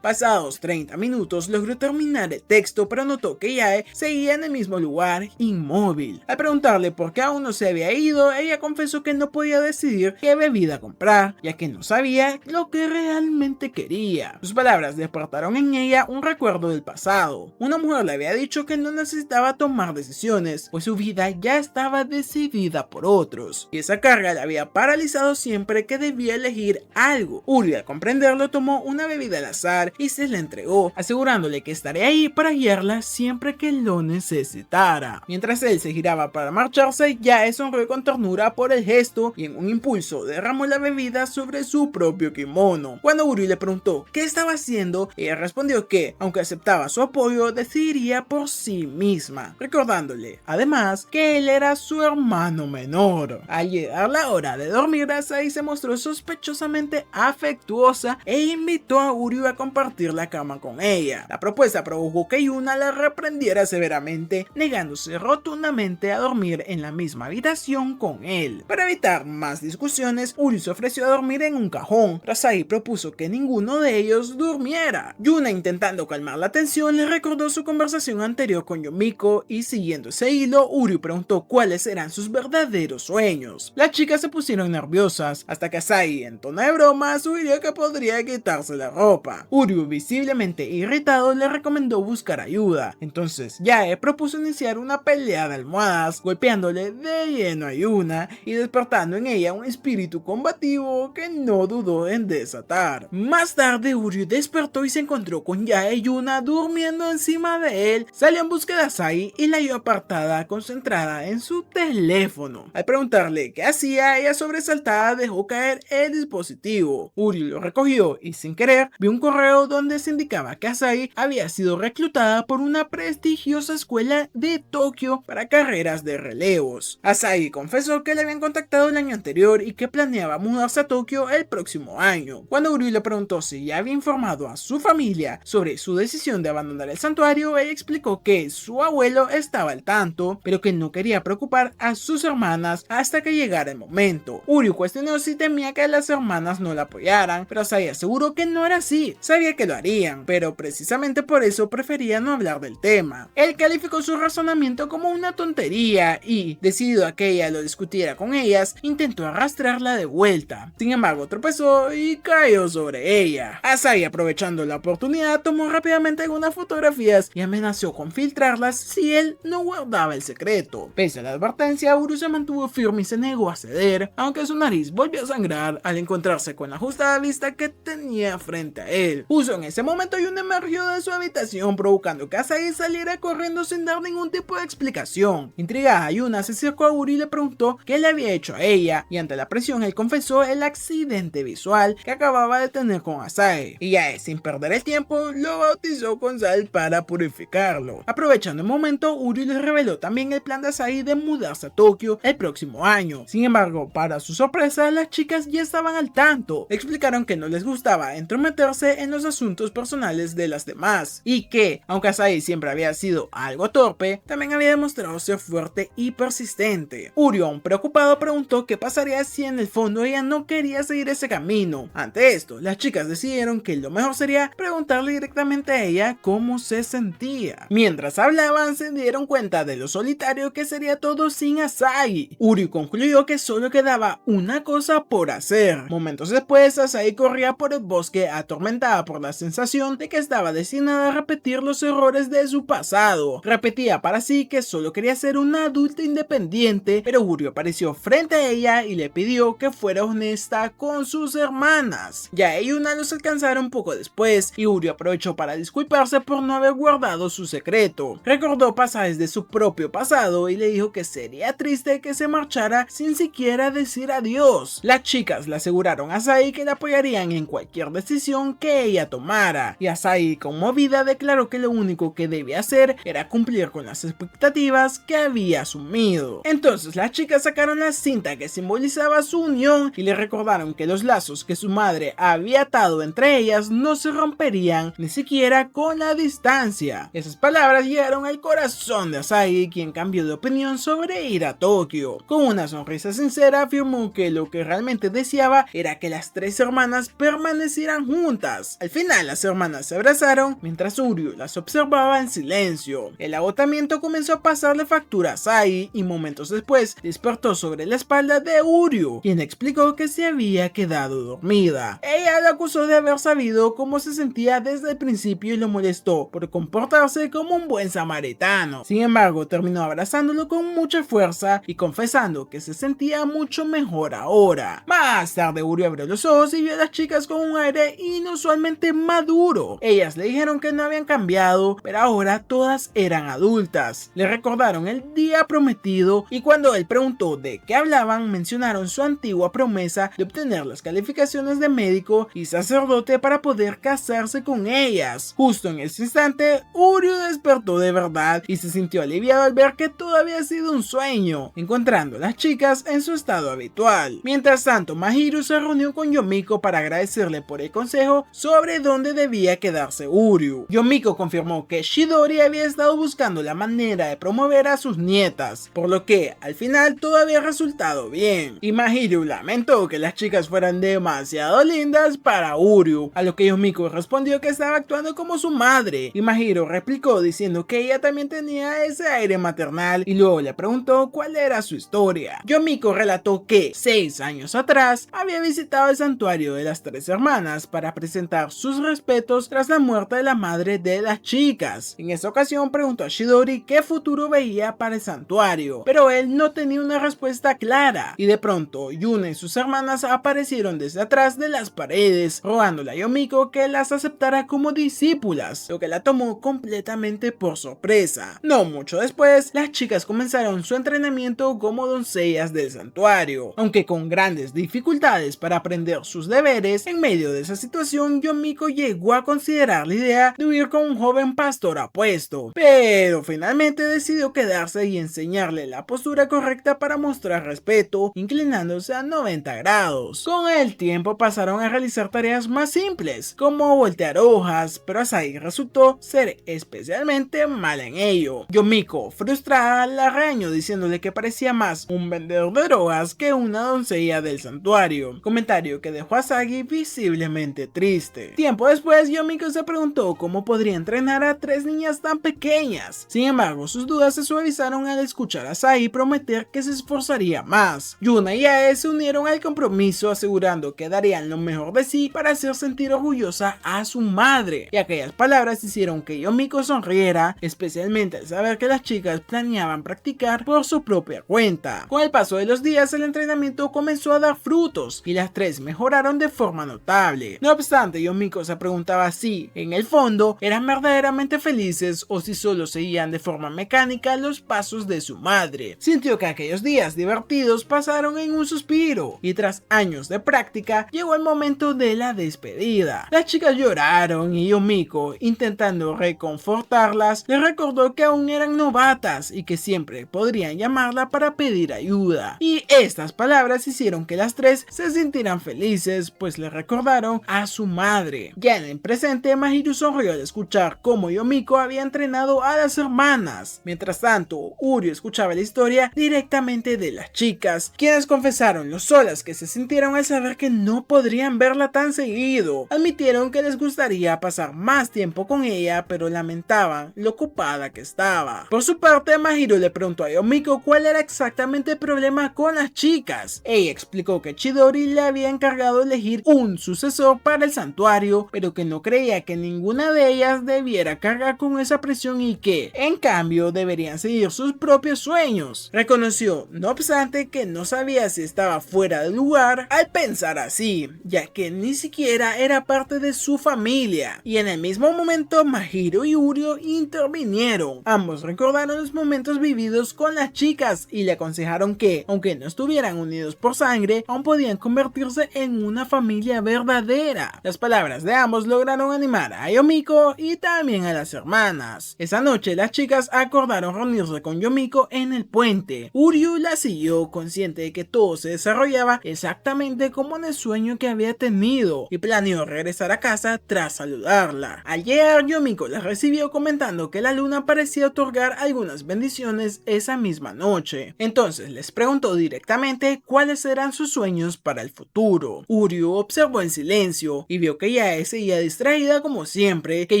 A: Pasados 30 minutos logró terminar el texto, pero notó que Yae seguía en el mismo lugar, inmóvil. Al preguntarle por qué aún no se había ido, ella confesó que no podía decidir qué bebida comprar, ya que no sabía lo que realmente quería. Sus palabras despertaron en ella un recuerdo del pasado. Una mujer le había dicho que no necesitaba tomar decisiones, pues su vida ya estaba decidida por otros, y esa carga la había paralizado siempre que debía elegir algo. Uryu, al comprenderlo, tomó una bebida al azar y se la entregó, asegurándole que estaría ahí para guiarla siempre que lo necesitara. Mientras él se giraba para marcharse, Yae sonrió con ternura por el gesto y en un impulso derramó la bebida sobre su propio kimono. Cuando Uryu le preguntó qué estaba haciendo, ella respondió que, aunque aceptaba su apoyo, decidiría por sí misma, recordándole además que él era su hermano menor. Al llegar la hora de dormir, Asahi se mostró sospechosamente afectuosa e invitó a Uryu a compartir la cama con ella. La propuesta provocó que Yuna la reprendiera severamente, negándose rotundamente a dormir en la misma habitación con él. Para evitar más discusiones, Uryu se ofreció a dormir en un cajón, pero Asahi propuso que ninguno de ellos durmiera. Yuna, intentando calmar la tensión, le recordó su conversación anterior con Yomiko y, siguiendo ese hilo, Uryu preguntó cuáles eran sus verdaderos sueños. Las chicas se pusieron nerviosas hasta que Asahi, en tono de broma, sugirió sugirió que podría quitarse la ropa. Uryu, visiblemente irritado, le recomendó buscar ayuda. Entonces Yae propuso iniciar una pelea de almohadas, golpeándole de lleno a Yuna y despertando en ella un espíritu combativo que no dudó en desatar. Más tarde Uryu despertó y se encontró con Yae y Yuna durmiendo encima de él. Salió en busca de Asahi y la halló apartada, concentrada en su teléfono. Al preguntarle qué hacía, ella sobresaltada dejó caer el dispositivo. Uryu lo recogió y sin querer vio un correo donde se indicaba que Asahi había sido reclutada por una prestigiosa escuela de Tokio para carreras de relevos. Asahi confesó que le habían contactado el año anterior y que planeaba mudarse a Tokio el próximo año. Cuando Uryu le preguntó si ya había informado a su familia sobre su decisión de abandonar el santuario, ella explicó que su abuelo estaba al tanto, pero que no quería preocupar a sus hermanas hasta que llegara el momento. Uryu cuestionó si temía que las hermanas no la apoyaran, pero Asahi aseguró que no era así, sabía que lo harían, pero precisamente por eso prefería no hablar del tema. Él calificó su razonamiento como una tontería y, decidido a que ella lo discutiera con ellas, intentó arrastrarla de vuelta. Sin embargo, tropezó y cayó sobre ella. Asahi, aprovechando la oportunidad, tomó rápidamente algunas fotografías y amenazó con filtrarlas si él no guardaba el secreto. Pese a la advertencia, Uryu se mantuvo firme y se negó a ceder, aunque su nariz volvió a sangrar al encontrarse con la ajustada vista que tenía frente a él. Justo en ese momento, Yuna emergió de su habitación, provocando que Asahi saliera corriendo sin dar ningún tipo de explicación. Intrigada, Yuna se acercó a Uryu y le preguntó qué le había hecho a ella, y ante la presión él confesó el accidente visual que acababa de tener con Asahi, y Yae, sin perder el tiempo, lo bautizó con sal para purificarlo. Aprovechando el momento, Uryu les reveló también el plan de Asahi de mudarse a Tokio el próximo año. Sin embargo, para su sorpresa, las chicas ya estaban al tanto. Explicaron que no les gustaba entrometerse en los asuntos personales de las demás, y que, aunque Asahi siempre había sido algo torpe, también había demostrado ser fuerte y persistente. Uryu, aún preocupado, preguntó qué pasaría si en el fondo ella no quería seguir ese camino. Ante esto, las chicas decidieron que lo mejor sería preguntarle directamente a ella cómo se sentía. Mientras hablaban, se dieron cuenta de lo solitario que sería todo sin Asahi. Uryu concluyó que solo quedaba una cosa por hacer. Momentos después, Asahi corría por el bosque atormentada por la sensación de que estaba destinada a repetir los errores de su pasado. Repetía para sí que solo quería ser una adulta independiente, pero Uryu apareció frente a ella y le pidió que fuera honesta con sus hermanas. Yae y Yuna los alcanzaron poco después y Uryu aprovechó para disculparse por no haber guardado su secreto. Recordó pasajes de su propio pasado y le dijo que sería triste que se marchara sin siquiera decir adiós. Las chicas le aseguraron a Asahi que la apoyarían en cualquier decisión que ella tomara, y Asahi, conmovida, declaró que lo único que debía hacer era cumplir con las expectativas que había asumido. Entonces las chicas sacaron la cinta que simbolizaba su unión y le recordaron que los lazos que su madre había atado entre ellas no se romperían ni siquiera con la distancia. Esas palabras llegaron al corazón de Asahi, quien cambió de opinión sobre ir a Tokio. Con una sonrisa sincera afirmó que lo que realmente deseaba era que las tres hermanas permanecieran juntas. Al final las hermanas se abrazaron mientras Uryu las observaba en silencio. El agotamiento comenzó a pasarle factura a Asahi y momentos después despertó sobre la espalda de Uryu, quien explicó que se había quedado dormida. Ella lo acusó de haber sabido cómo se sentía desde el principio y lo molestó por comportarse como un buen samaritano. Sin embargo, terminó abrazándolo con mucha fuerza y confesando que se sentía mucho mejor ahora. Más tarde Uryu abrió los ojos y vio a las chicas con un aire inusualmente maduro. Ellas le dijeron que no habían cambiado, pero ahora todas eran adultas. Le recordaron el día prometido y cuando él preguntó de qué hablaban, mencionaron su antigua promesa de obtener las calificaciones de médico y sacerdote para poder casarse con ellas. Justo en ese instante, Uryu despertó de verdad y se sintió aliviado al ver que todo había sido un sueño, encontrando a las chicas en su estado habitual. Mientras tanto, Mahiru se reunió con Yomiko para agradecerle por el consejo sobre dónde debía quedarse Uryu. Yomiko confirmó que Chidori había estado buscando la manera de promover a sus nietas, por lo que al final todo había resultado bien, y Mahiru lamentó que las chicas fueran demasiado lindas para Uryu, a lo que Yomiko respondió que estaba actuando como su madre, y Mahiru replicó diciendo que ella también tenía ese aire maternal y luego le preguntó cuál era su historia. Yomiko relató que 6 años atrás había visitado el santuario santuario de las tres hermanas para presentar sus respetos tras la muerte de la madre de las chicas. En esta ocasión preguntó a Chidori qué futuro veía para el santuario, pero él no tenía una respuesta clara, y de pronto Yuna y sus hermanas aparecieron desde atrás de las paredes, rogándole a Yomiko que las aceptara como discípulas, lo que la tomó completamente por sorpresa. No mucho después, las chicas comenzaron su entrenamiento como doncellas del santuario, aunque con grandes dificultades para aprender sus deberes. En medio de esa situación, Yomiko llegó a considerar la idea de huir con un joven pastor apuesto, pero finalmente decidió quedarse y enseñarle la postura correcta para mostrar respeto, inclinándose a 90 grados. Con el tiempo pasaron a realizar tareas más simples, como voltear hojas, pero Asahi resultó ser especialmente mala en ello. Yomiko, frustrada, la regañó diciéndole que parecía más un vendedor de drogas que una doncella del santuario, comentario que dejó a Asahi visiblemente triste. Tiempo después, Yomiko se preguntó cómo podría entrenar a tres niñas tan pequeñas. Sin embargo, sus dudas se suavizaron al escuchar a Asahi prometer que se esforzaría más. Yuna y Ae se unieron al compromiso, asegurando que darían lo mejor de sí para hacer sentir orgullosa a su madre, y aquellas palabras hicieron que Yomiko sonriera, especialmente al saber que las chicas planeaban practicar por su propia cuenta. Con el paso de los días, el entrenamiento comenzó a dar frutos y las tres mejoraron de forma notable. No obstante, Yomiko se preguntaba si, en el fondo, eran verdaderamente felices o si solo seguían de forma mecánica los pasos de su madre. Sintió que aquellos días divertidos pasaron en un suspiro, y tras años de práctica, llegó el momento de la despedida. Las chicas lloraron y Yomiko, intentando reconfortarlas, les recordó que aún eran novatas y que siempre podrían llamarla para pedir ayuda. Y estas palabras hicieron que las tres se sintieran felices, pues le recordaron a su madre. Ya en el presente, Mahiru sonrió al escuchar cómo Yomiko había entrenado a las hermanas. Mientras tanto, Uryu escuchaba la historia directamente de las chicas, quienes confesaron lo solas que se sintieron al saber que no podrían verla tan seguido. Admitieron que les gustaría pasar más tiempo con ella, pero lamentaban lo ocupada que estaba. Por su parte, Mahiru le preguntó a Yomiko cuál era exactamente el problema con las chicas. Ella explicó que Chidori le había encargado de elegir un sucesor para el santuario, pero que no creía que ninguna de ellas debiera cargar con esa presión y que, en cambio, deberían seguir sus propios sueños. Reconoció, no obstante, que no sabía si estaba fuera de lugar al pensar así, ya que ni siquiera era parte de su familia. Y en el mismo momento, Mahiru y Uryu intervinieron. Ambos recordaron los momentos vividos con las chicas y le aconsejaron que, aunque no estuvieran unidos por sangre, aún podían convertirse en una familia verdadera. Las palabras de ambos lograron animar a Yomiko y también a las hermanas. Esa noche, las chicas acordaron reunirse con Yomiko en el puente. Uryu la siguió, consciente de que todo se desarrollaba exactamente como en el sueño que había tenido, y planeó regresar a casa tras saludarla. Al llegar, Yomiko la recibió comentando que la luna parecía otorgar algunas bendiciones esa misma noche. Entonces les preguntó directamente cuáles eran sus sueños para el futuro. Uryu observó en silencio y vio que Yae seguía distraída como siempre, que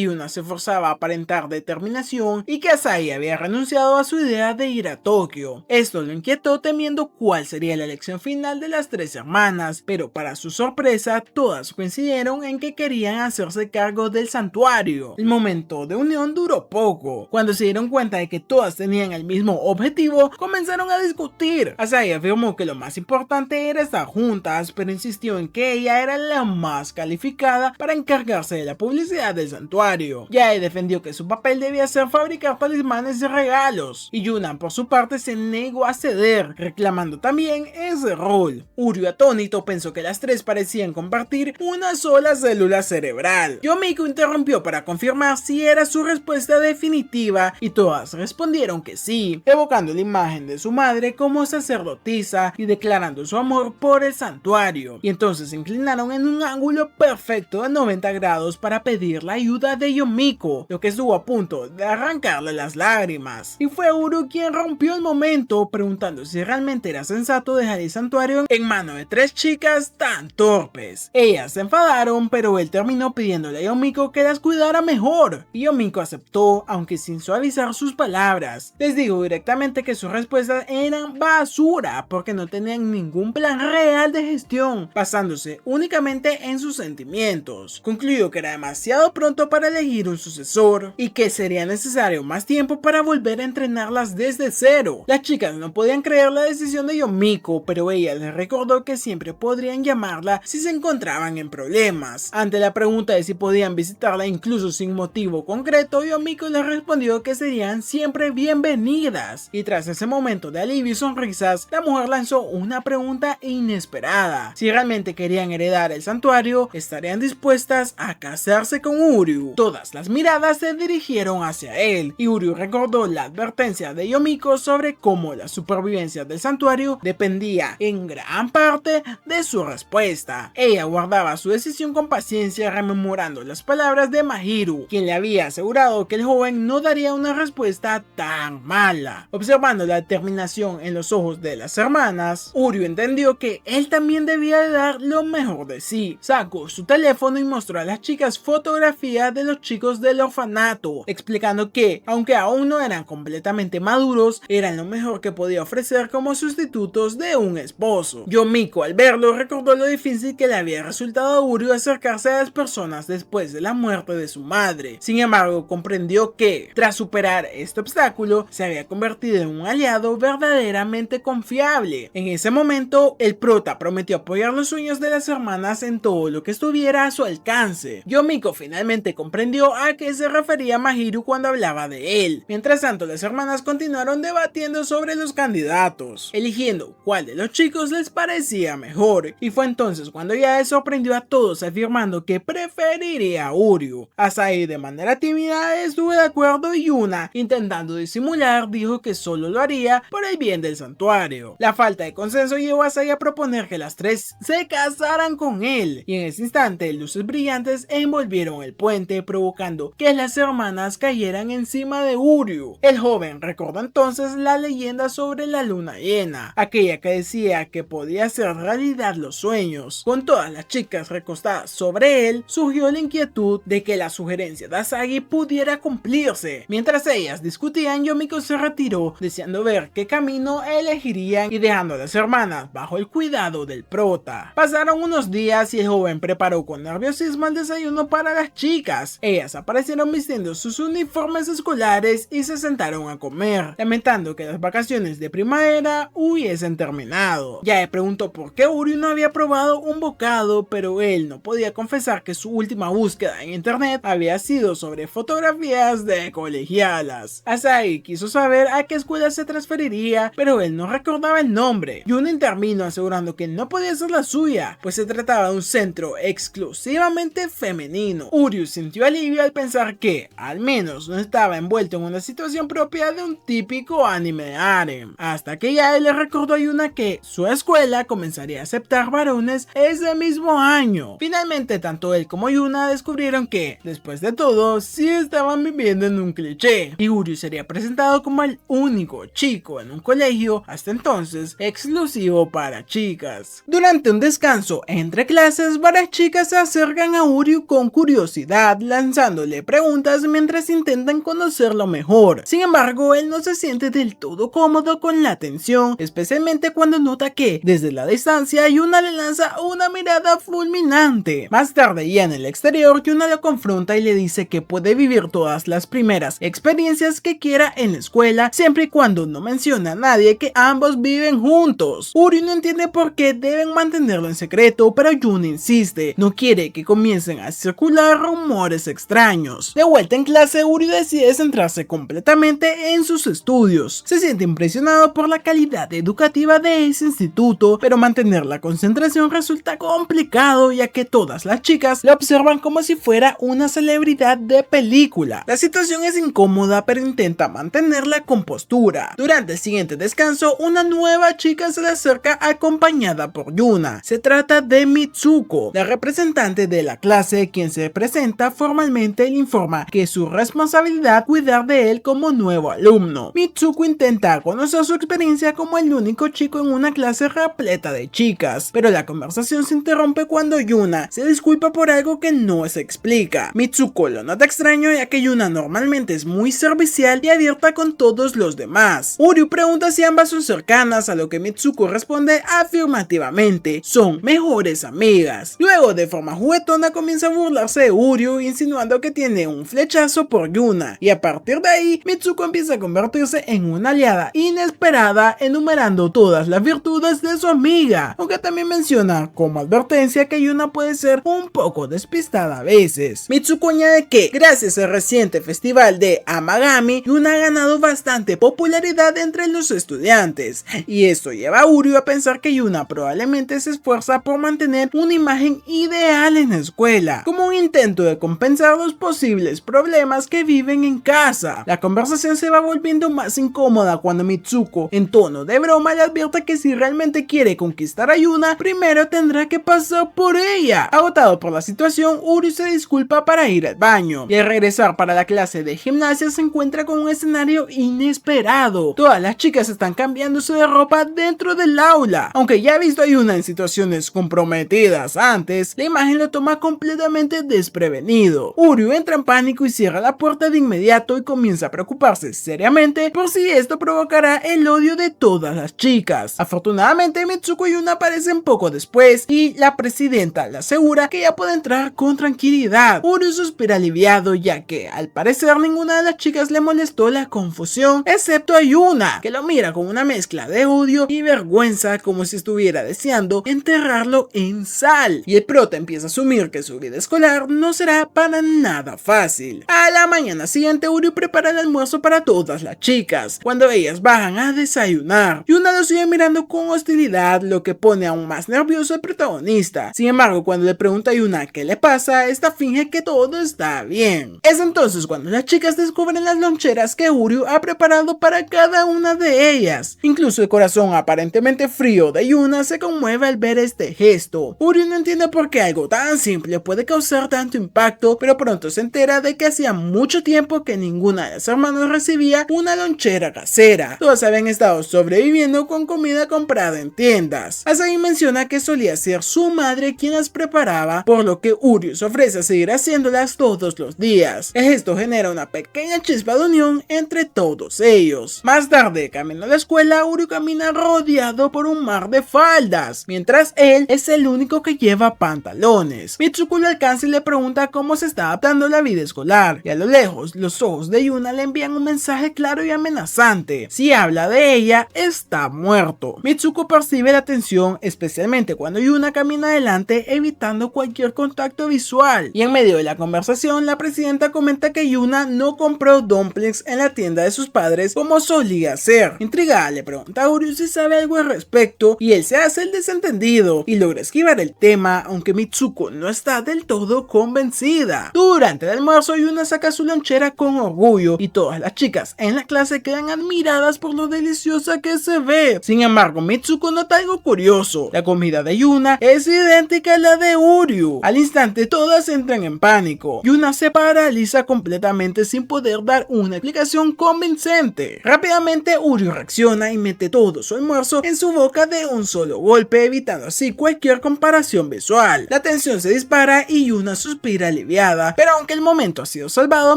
A: Yuna se forzaba a aparentar determinación y que Asahi había renunciado a su idea de ir a Tokio. Esto lo inquietó, temiendo cuál sería la elección final de las tres hermanas, pero para su sorpresa todas coincidieron en que querían hacerse cargo del santuario. El momento de unión duró poco. Cuando se dieron cuenta de que todas tenían el mismo objetivo, comenzaron a discutir. Asahi afirmó que lo más importante era estar juntas, pero insistió en que ella era la más calificada para encargarse de la publicidad del santuario. Yae defendió que su papel debía ser fabricar talismanes y regalos, y Yuna por su parte se negó a ceder, reclamando también ese rol. Uryu, atónito, pensó que las tres parecían compartir una sola célula cerebral. Yomiko interrumpió para confirmar si era su respuesta definitiva y todas respondieron que sí, evocando la imagen de su madre como sacerdotisa y declarando su amor por el santuario, y entonces se inclinaron en un ángulo perfecto de 90 grados para pedir la ayuda de Yomiko, lo que estuvo a punto de arrancarle las lágrimas. Y fue Uryu quien rompió el momento, preguntando si realmente era sensato dejar el santuario en manos de tres chicas tan torpes. Ellas se enfadaron, pero él terminó pidiéndole a Yomiko que las cuidara mejor, y Yomiko aceptó, aunque sin suavizar sus palabras. Les digo directamente que sus respuestas eran basura, porque no tenían ningún plan real de gestión. basándose únicamente en sus sentimientos. Concluyó que era demasiado pronto para elegir un sucesor y que sería necesario más tiempo para volver a entrenarlas desde cero. Las chicas no podían creer la decisión de Yomiko, pero ella les recordó que siempre podrían llamarla si se encontraban en problemas. Ante la pregunta de si podían visitarla incluso sin motivo concreto, Yomiko les respondió que serían siempre bienvenidas. Y tras ese momento de alivio y sonrisas, la mujer lanzó una pregunta inesperada: si realmente querían heredar el santuario, ¿estarían dispuestas a casarse con Uryu? Todas las miradas se dirigieron hacia él, y Uryu recordó la advertencia de Yomiko sobre cómo la supervivencia del santuario dependía en gran parte de su respuesta. Ella guardaba su decisión con paciencia, rememorando las palabras de Mahiru, quien le había asegurado que el joven no daría una respuesta tan mala. Observando la determinación en los ojos de las hermanas, Uryu entendió que él también debía de dar lo mejor de sí. Sacó su teléfono y mostró a las chicas fotografías de los chicos del orfanato, explicando que, aunque aún no eran completamente maduros, eran lo mejor que podía ofrecer como sustitutos de un esposo. Yomiko, al verlo, recordó lo difícil que le había resultado a Uryu acercarse a las personas después de la muerte de su madre. Sin embargo, comprendió que, tras superar este obstáculo, se había convertido en un aliado verdaderamente confiable. En ese momento, el prota prometió apoyar los sueños de las hermanas en todo lo que estuviera a su alcance. Yomiko finalmente comprendió a qué se refería Mahiru cuando hablaba de él. Mientras tanto, las hermanas continuaron debatiendo sobre los candidatos, eligiendo cuál de los chicos les parecía mejor, y fue entonces cuando Yae sorprendió a todos afirmando que preferiría a Uryu. Asahi, de manera tímida, estuvo de acuerdo, y Yuna, intentando disimular, dijo que solo lo haría por el bien del santuario. La falta de consenso llevó a Asahi a proponer que las tres se casaran con él, y en ese instante luces brillantes envolvieron el puente, provocando que las hermanas cayeran encima de Uryu. El joven recordó entonces la leyenda sobre la luna llena, aquella que decía que podía hacer realidad los sueños. Con todas las chicas recostadas sobre él, surgió la inquietud de que la sugerencia de Asagi pudiera cumplirse. Mientras ellas discutían, Yomiko se retiró, deseando ver qué camino elegirían y dejando a las hermanas bajo el cuidado del prota. Pasaron unos días y el joven preparó con nerviosismo el desayuno para las chicas. Ellas aparecieron vistiendo sus uniformes escolares y se sentaron a comer, lamentando que las vacaciones de primavera hubiesen terminado. Yae preguntó por qué Uryu no había probado un bocado, pero él no podía confesar que su última búsqueda en internet había sido sobre fotografías de colegialas. Asahi quiso saber a qué escuela se transferiría, pero él no recordaba el nombre. Yuna intervino asegurando que no podía ser la suya, pues se trataba de un centro exclusivamente femenino. Uryu sintió alivio al pensar que, al menos, no estaba envuelto en una situación propia de un típico anime de harem, hasta que Yae le recordó a Yuna que su escuela comenzaría a aceptar varones ese mismo año. Finalmente, tanto él como Yuna descubrieron que, después de todo, sí estaban viviendo en un cliché, y Uryu sería presentado como el único chico en un colegio, hasta entonces, exclusivo para chicas. Durante un descanso entre clases, varias chicas se acercan a Uryu con curiosidad, lanzándole preguntas mientras intentan conocerlo mejor. Sin embargo, él no se siente del todo cómodo con la atención, especialmente cuando nota que, desde la distancia, Yuna le lanza una mirada fulminante. Más tarde, ya en el exterior, Yuna lo confronta y le dice que puede vivir todas las primeras experiencias que quiera en la escuela, siempre y cuando no menciona a nadie que ambos viven juntos. Uryu no entiende por qué deben mantenerlo en secreto, pero Yuna insiste, no quiere que comiencen a circular rumores extraños. De vuelta en clase, Uryu decide centrarse completamente en sus estudios. Se siente impresionado por la calidad educativa de ese instituto, pero mantener la concentración resulta complicado, ya que todas las chicas lo observan como si fuera una celebridad de película. La situación es incómoda, pero intenta mantener la compostura. Durante el siguiente descanso, una nueva chica se le acerca acompañada por Yuna. Se trata de Mitsuko, la representante de la clase, quien se presenta formalmente y le informa que es su responsabilidad cuidar de él como nuevo alumno. Mitsuko intenta conocer su experiencia como el único chico en una clase repleta de chicas, pero la conversación se interrumpe cuando Yuna se disculpa por algo que no se explica. Mitsuko lo nota extraño, ya que Yuna normalmente es muy servicial y abierta con todos los demás. Uryu pregunta si ambas son cercanas, a lo que Mitsuko responde afirmativamente. son mejores amigas. Luego, de forma juguetona, comienza a burlarse de Uryu, insinuando que tiene un flechazo por Yuna, y a partir de ahí Mitsuko empieza a convertirse en una aliada inesperada, enumerando todas las virtudes de su amiga, aunque también menciona como advertencia que Yuna puede ser un poco despistada a veces. Mitsuko añade que gracias al reciente festival de Amagami, Yuna ha ganado bastante popularidad entre los estudiantes, y esto lleva a Uryu a pensar que Yuna probablemente se esfuerza por mantener una imagen ideal en la escuela, como un intento de compensar los posibles problemas que viven en casa. La conversación se va volviendo más incómoda cuando Mitsuko, en tono de broma, le advierte que si realmente quiere conquistar a Yuna, primero tendrá que pasar por ella. Agotado por la situación, Uryu se disculpa para ir al baño, y al regresar para la clase de gimnasia se encuentra con un escenario inesperado. Todas las chicas están cambiándose de ropa dentro del aula. Aunque ya ha visto a Yuna en situaciones comprometidas antes, la imagen lo toma completamente desprevenido. Uryu entra en pánico y cierra la puerta de inmediato y comienza a preocuparse seriamente por si esto provocará el odio de todas las chicas. Afortunadamente, Mitsuko y Yuna aparecen poco después y la presidenta le asegura que ya puede entrar con tranquilidad. Uryu suspira aliviado, ya que al parecer ninguna de las chicas le molestó la confusión, excepto a Yuna, que lo mira con una mezcla de odio y vergüenza, como si estuviera deseando enterrarlo en sal. Y el prota empieza a asumir que su vida escolar no será para nada fácil. A la mañana siguiente, Uryu prepara el almuerzo para todas las chicas. Cuando ellas bajan a desayunar, Yuna lo sigue mirando con hostilidad, lo que pone aún más nervioso al protagonista. Sin embargo, cuando le pregunta a Yuna qué le pasa, esta finge que todo está bien. Es entonces cuando las chicas descubren las loncheras que Uryu ha preparado para cada una de ellas. Incluso el corazón aparentemente frío de Yuna se conmueve al ver este gesto. Uryu no entiende por qué algo tan simple puede causar tanto impacto, pero pronto se entera de que hacía mucho tiempo que ninguna de las hermanas recibía una lonchera casera. Todas habían estado sobreviviendo con comida comprada en tiendas. Asagi menciona que solía ser su madre quien las preparaba, por lo que Uryu se ofrece a seguir haciéndolas todos los días. Esto genera una pequeña chispa de unión entre todos ellos. Más tarde, camino a la escuela, Uryu camina rodeado por un mar de faldas, mientras él es el único que lleva pantalones. Mitsuko lo alcanza y le pregunta cómo se está adaptando a la vida escolar, y a lo lejos, los ojos de Yuna le envían un mensaje claro y amenazante. Si habla de ella, está muerto. Mitsuko percibe la tensión, especialmente cuando Yuna camina adelante evitando cualquier contacto visual, y en medio de la conversación, la presidenta comenta que Yuna no compró dumplings en la tienda de sus padres como solía hacer. Intrigada, le pregunta a Uryu si sabe algo al respecto, y él se hace el desentendido y logra esquivar el tema, aunque Mitsuko no está del todo convencida. Durante el almuerzo, Yuna saca su lonchera con orgullo y todas las chicas en la clase quedan admiradas por lo deliciosa que se ve. Sin embargo, Mitsuko nota algo curioso: la comida de Yuna es idéntica a la de Uryu. Al instante, todas entran en pánico. Yuna se paraliza completamente sin poder dar una explicación convincente. Rápidamente, Uryu reacciona y mete todo su almuerzo en su boca de un solo golpe, evitando así cualquier comparación visual. La tensión se dispara y Yuna suspira aliviada, pero aunque el momento ha sido salvado,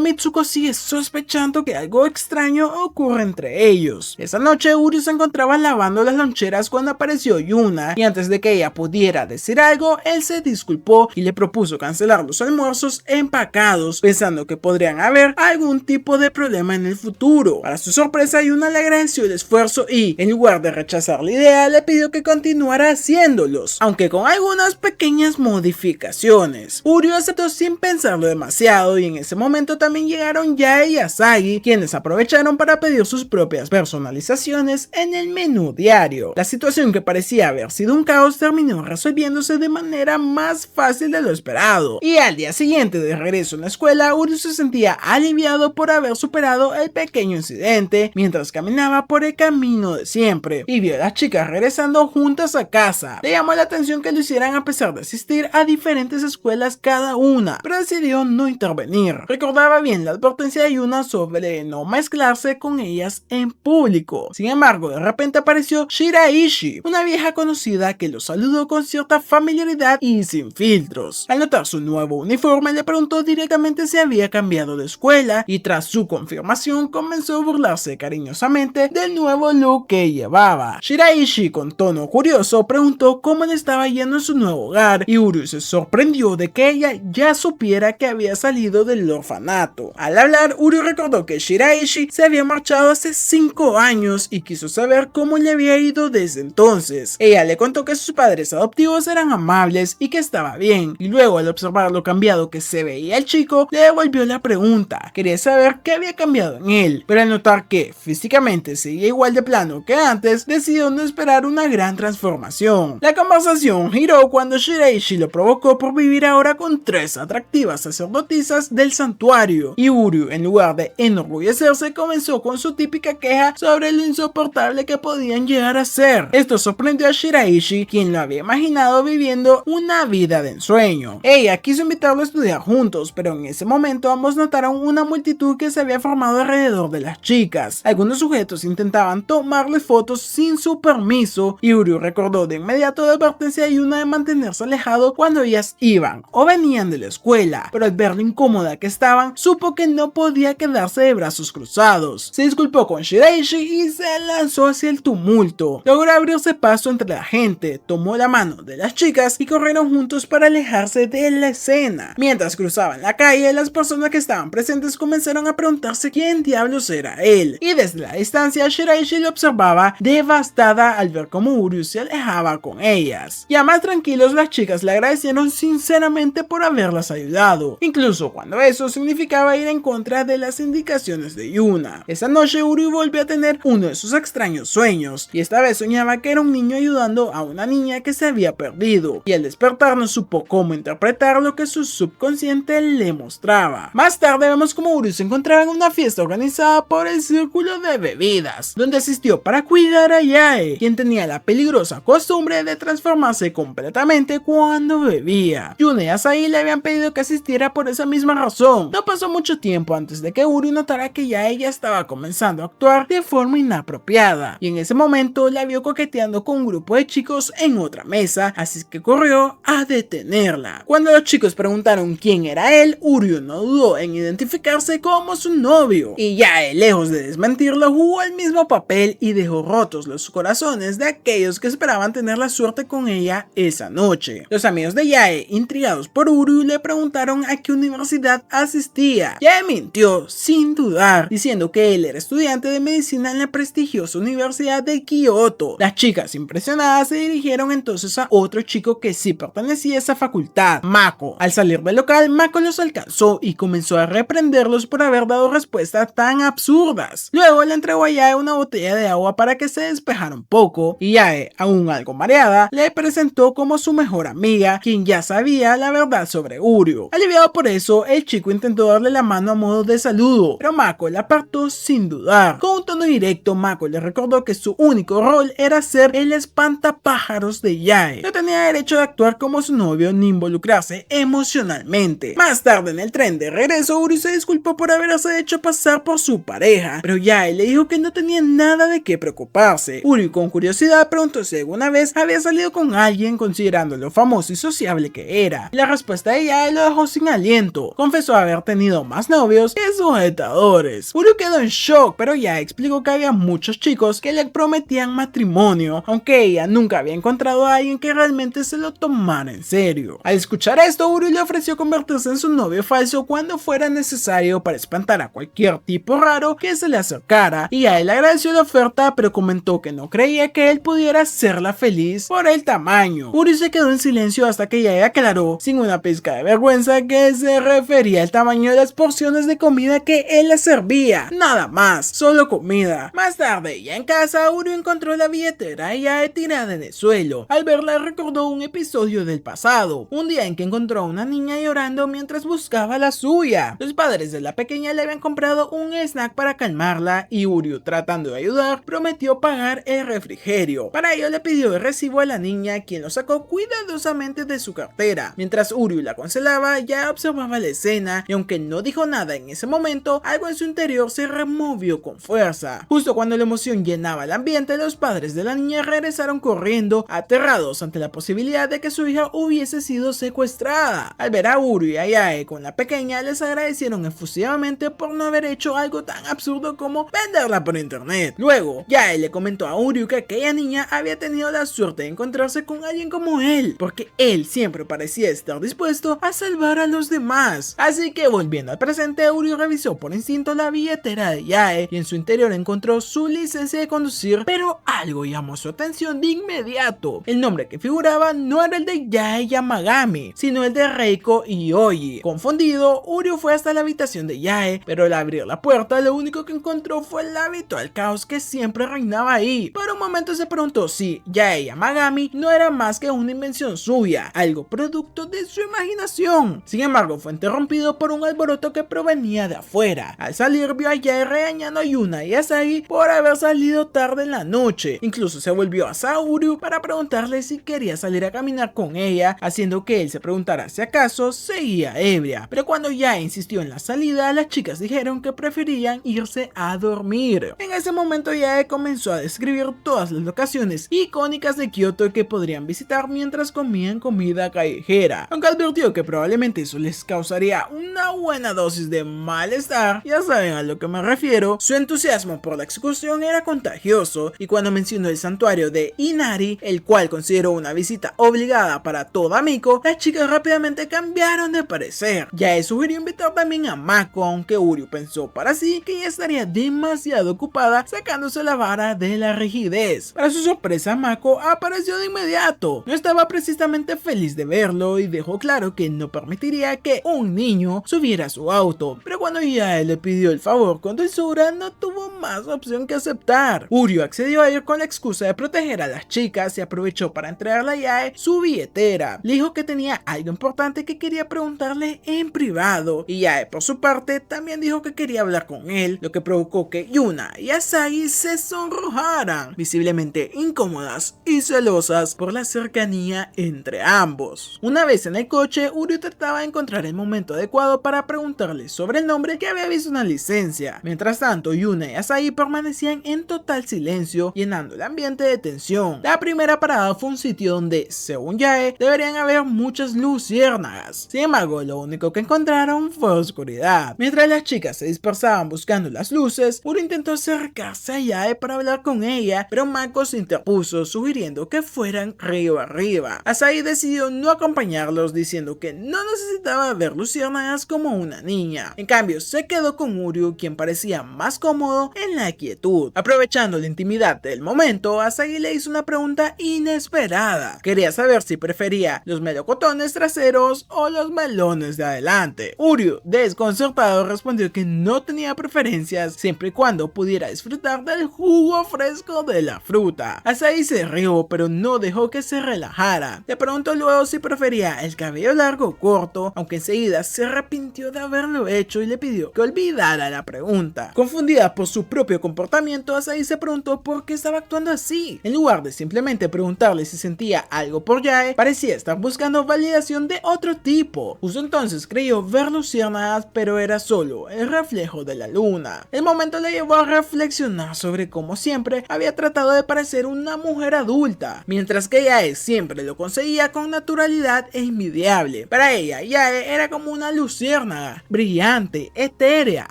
A: Mitsuko sigue sospechando que algo extraño ocurre entre ellos. Esa noche, Uryu se encontraba lavando las loncheras cuando apareció Yuna, y antes de que ella pudiera decir algo, él se disculpó y le propuso cancelar los almuerzos empacados, pensando que podrían haber algún tipo de problema en el futuro. Para su sorpresa, Yuna le agradeció el esfuerzo y, en lugar de rechazar la idea, le pidió que continuara haciéndolos, aunque con algunas pequeñas modificaciones. Uryu aceptó sin pensarlo demasiado, y en ese momento también llegaron Yae y Asagi, quienes aprovecharon para pedir sus propias personalizaciones en el menú diario. La situación, que parecía haber sido un caos, terminó resolviéndose de manera más fácil de lo esperado, y al día siguiente, de regreso en la escuela, Uryu se sentía aliviado por haber superado el pequeño incidente mientras caminaba por el camino de siempre, y vio a las chicas regresando juntas a casa. Le llamó la atención que lo hicieran a pesar de asistir a diferentes escuelas cada una, pero decidió no intervenir. Recordaba bien la advertencia de Yuna sobre no mezclarse con ellas en público. Sin embargo, de repente apareció Shiraishi, una vieja conocida que lo saludó con cierta familiaridad y sin filtros. Al notar su nuevo uniforme, le preguntó directamente si había cambiado de escuela, y tras su confirmación comenzó a burlarse cariñosamente del nuevo look que llevaba. Shiraishi, con tono curioso, preguntó preguntó cómo le estaba yendo en su nuevo hogar y Uryu se sorprendió de que ella ya supiera que había salido del orfanato. Al hablar, Uryu recordó que Shiraishi se había marchado hace 5 años y quiso saber cómo le había ido desde entonces. Ella le contó que sus padres adoptivos eran amables y que estaba bien, y luego al observar lo cambiado que se veía el chico, le devolvió la pregunta. Quería saber qué había cambiado en él, pero al notar que físicamente seguía igual de plano que antes, decidió no esperar una gran transformación. La conversación giró cuando Shiraishi lo provocó por vivir ahora con 3 atractivas sacerdotisas del santuario, y Uryu, en lugar de enorgullecerse, comenzó con su típica queja sobre lo insoportable que podían llegar a ser. Esto sorprendió a Shiraishi, quien lo había imaginado viviendo una vida de ensueño. Ella quiso invitarlo a estudiar juntos, pero en ese momento ambos notaron una multitud que se había formado alrededor de las chicas. Algunos sujetos intentaban tomarle fotos sin su permiso y Uryu recordó de inmediato la advertencia de Yuna de mantenerse alejado cuando ellas iban o venían de la escuela, pero al ver lo incómoda que estaban, supo que no podía quedarse de brazos cruzados. Se disculpó con Shiraishi y se lanzó hacia el tumulto. Logró abrirse paso entre la gente, tomó la mano de las chicas y corrieron juntos para alejarse de la escena. Mientras cruzaban la calle, las personas que estaban presentes comenzaron a preguntarse quién diablos era él, y desde la distancia Shiraishi lo observaba devastada al ver cómo Uryu se alejaba con ellas. Ya más tranquilos, las chicas le agradecieron sinceramente por haberlas ayudado, incluso cuando eso significaba ir en contra de las indicaciones de Yuna. Esa noche Uryu volvió a tener uno de sus extraños sueños, y esta vez soñaba que era un niño ayudando a una niña que se había perdido, y al despertar no supo cómo interpretar lo que su subconsciente le mostraba. Más tarde vemos como Uryu se encontraba en una fiesta organizada por el Círculo de Bebidas, donde asistió para cuidar a Yae, quien tenía la peligrosa costumbre de transformarse completamente cuando bebía. Yuna y Asahi le habían pedido que asistiera por esa misma razón. No pasó mucho tiempo antes de que Uryu notara que Yae ya estaba comenzando a actuar de forma inapropiada, y en ese momento la vio coqueteando con un grupo de chicos en otra mesa, así que corrió a detenerla. Cuando los chicos preguntaron quién era él, Uryu no dudó en identificarse como su novio, y Yae, lejos de desmentirlo, jugó el mismo papel y dejó rotos los corazones de aquellos que esperaban tener la suerte con ella esa noche. Los amigos de Yae, intrigados por Uryu, le preguntaron a qué universidad asistía. Yae mintió sin dudar, diciendo que él era estudiante de medicina en la prestigiosa Universidad de Kyoto. Las chicas, impresionadas, se dirigieron entonces a otro chico que sí pertenecía a esa facultad, Mako. Al salir del local, Mako los alcanzó y comenzó a reprenderlos por haber dado respuestas tan absurdas. Luego le entregó a Yae una botella de agua para que se despejara un poco, y Yae, aún algo mareada, le presentó como su mejor amiga, quien ya sabía la verdad sobre Uryu. Aliviado por eso, el chico intentó darle la mano a modo de saludo, pero Mako la apartó sin dudar. Con un tono directo, Mako le recordó que su único rol era ser el espantapájaros de Yae. No tenía derecho de actuar como su novio ni involucrarse emocionalmente. Más tarde en el tren de regreso, Uryu se disculpó por haberse hecho pasar por su pareja, pero Yae le dijo que no tenía nada de qué preocuparse. Uryu con curiosidad preguntó si alguna vez había salido con alguien considerando lo famoso y sociable que era. La respuesta de Yae lo dejó sin aliento. Confesó haber tenido más novios que sujetadores. Uryu quedó en shock, pero Yae explicó que había muchos chicos que le prometían matrimonio, aunque ella nunca había encontrado a alguien que realmente se lo tomara en serio. Al escuchar esto, Uryu le ofreció convertirse en su novio falso cuando fuera necesario para espantar a cualquier tipo raro que se le acercara, y a él agradeció la oferta, pero comentó que no creía que él pudiera hacerla feliz por el tamaño. Uryu se quedó en silencio hasta que Yae aclaró, sin una pizca de vergüenza, que se refería al tamaño de las porciones de comida que él le servía. Nada más, solo comida. Más tarde, ya en casa, Uryu encontró la billetera de Yae tirada en el suelo. Al verla recordó un episodio del pasado, un día en que encontró a una niña llorando mientras buscaba la suya. Los padres de la pequeña le habían comprado un snack para calmarla y Uryu, tratando de ayudar, prometió pagar el refrigerio. Para ello le pidió el recibo a la niña, quien lo sacó cuidadosamente de su cartera. Mientras Uryu la consolaba, ya observaba la escena y aunque no dijo nada en ese momento, algo en su interior se removió con fuerza. Justo cuando la emoción llenaba el ambiente, los padres de la niña regresaron corriendo, aterrados ante la posibilidad de que su hija hubiese sido secuestrada. Al ver a Uryu y a Yae con la pequeña, les agradecieron efusivamente por no haber hecho algo tan absurdo como venderla por internet. Luego, Yae le comentó a Uryu que aquella niña había tenido la suerte suerte encontrarse con alguien como él, porque él siempre parecía estar dispuesto a salvar a los demás. Así que volviendo al presente, Uryu revisó por instinto la billetera de Yae y en su interior encontró su licencia de conducir, pero algo llamó su atención de inmediato. El nombre que figuraba no era el de Yae Yamagami, sino el de Reiko Ioji. Confundido, Uryu fue hasta la habitación de Yae, pero al abrir la puerta lo único que encontró fue el habitual caos que siempre reinaba ahí. Por un momento se preguntó si Yae Yamagami no era más que una invención suya, algo producto de su imaginación. Sin embargo, fue interrumpido por un alboroto que provenía de afuera. Al salir vio a Yae regañando a Yuna y Asahi por haber salido tarde en la noche. Incluso se volvió hacia Uryu para preguntarle si quería salir a caminar con ella, haciendo que él se preguntara si acaso seguía ebria. Pero cuando Yae insistió en la salida, las chicas dijeron que preferían irse a dormir. En ese momento Yae comenzó a describir todas las locaciones icónicas de Kioto que podrían visitar mientras comían comida callejera, aunque advirtió que probablemente eso les causaría una buena dosis de malestar. Ya saben a lo que me refiero. Su entusiasmo por la excursión era contagioso, y cuando mencionó el santuario de Inari, el cual consideró una visita obligada para toda Miko, las chicas rápidamente cambiaron de parecer. Yae sugirió invitar también a Mako, aunque Uryu pensó para sí que ella estaría demasiado ocupada sacándose la vara de la rigidez. Para su sorpresa, Mako apareció de inmediato. No estaba precisamente feliz de verlo y dejó claro que no permitiría que un niño subiera a su auto, pero cuando Yae le pidió el favor con dulzura, no tuvo más opción que aceptar. Uryu accedió a ir con la excusa de proteger a las chicas y aprovechó para entregarle a Yae su billetera. Le dijo que tenía algo importante que quería preguntarle en privado, y Yae por su parte también dijo que quería hablar con él, lo que provocó que Yuna y Asahi se sonrojaran, visiblemente incómodas y celosas por la cercanía entre ambos. Una vez en el coche, Uryu trataba de encontrar el momento adecuado para preguntarle sobre el nombre que había visto en la licencia. Mientras tanto, Yuna y Asahi permanecían en total silencio, llenando el ambiente de tensión. La primera parada fue un sitio donde, según Yae, deberían haber muchas luciérnagas. Sin embargo, lo único que encontraron fue oscuridad. Mientras las chicas se dispersaban buscando las luces, Uryu intentó acercarse a Yae para hablar con ella, pero Mako se interpuso sugiriendo que fueran río arriba. Asahi decidió no acompañarlos, diciendo que no necesitaba ver luciérnagas como una niña. En cambio, se quedó con Uryu, quien parecía más cómodo en la quietud. Aprovechando la intimidad del momento, Asahi le hizo una pregunta inesperada. Quería saber si prefería los melocotones traseros o los melones de adelante. Uryu, desconcertado, respondió que no tenía preferencias siempre y cuando pudiera disfrutar del jugo fresco de la fruta. Asahi se rió, pero no dejó que se relajara. Le preguntó luego si prefería el cabello largo o corto, aunque enseguida se arrepintió de haberlo hecho y le pidió que olvidara la pregunta. Confundida por su propio comportamiento, Asahi se preguntó por qué estaba actuando así. En lugar de simplemente preguntarle si sentía algo por Yae, parecía estar buscando validación de otro tipo. Justo entonces creyó ver luciérnagas, pero era solo el reflejo de la luna. El momento le llevó a reflexionar sobre cómo siempre había tratado de parecer una mujer adulta, mientras que Yae siempre lo conseguía con naturalidad e envidiable. Para ella, Yae era como una luciérnaga, brillante, etérea,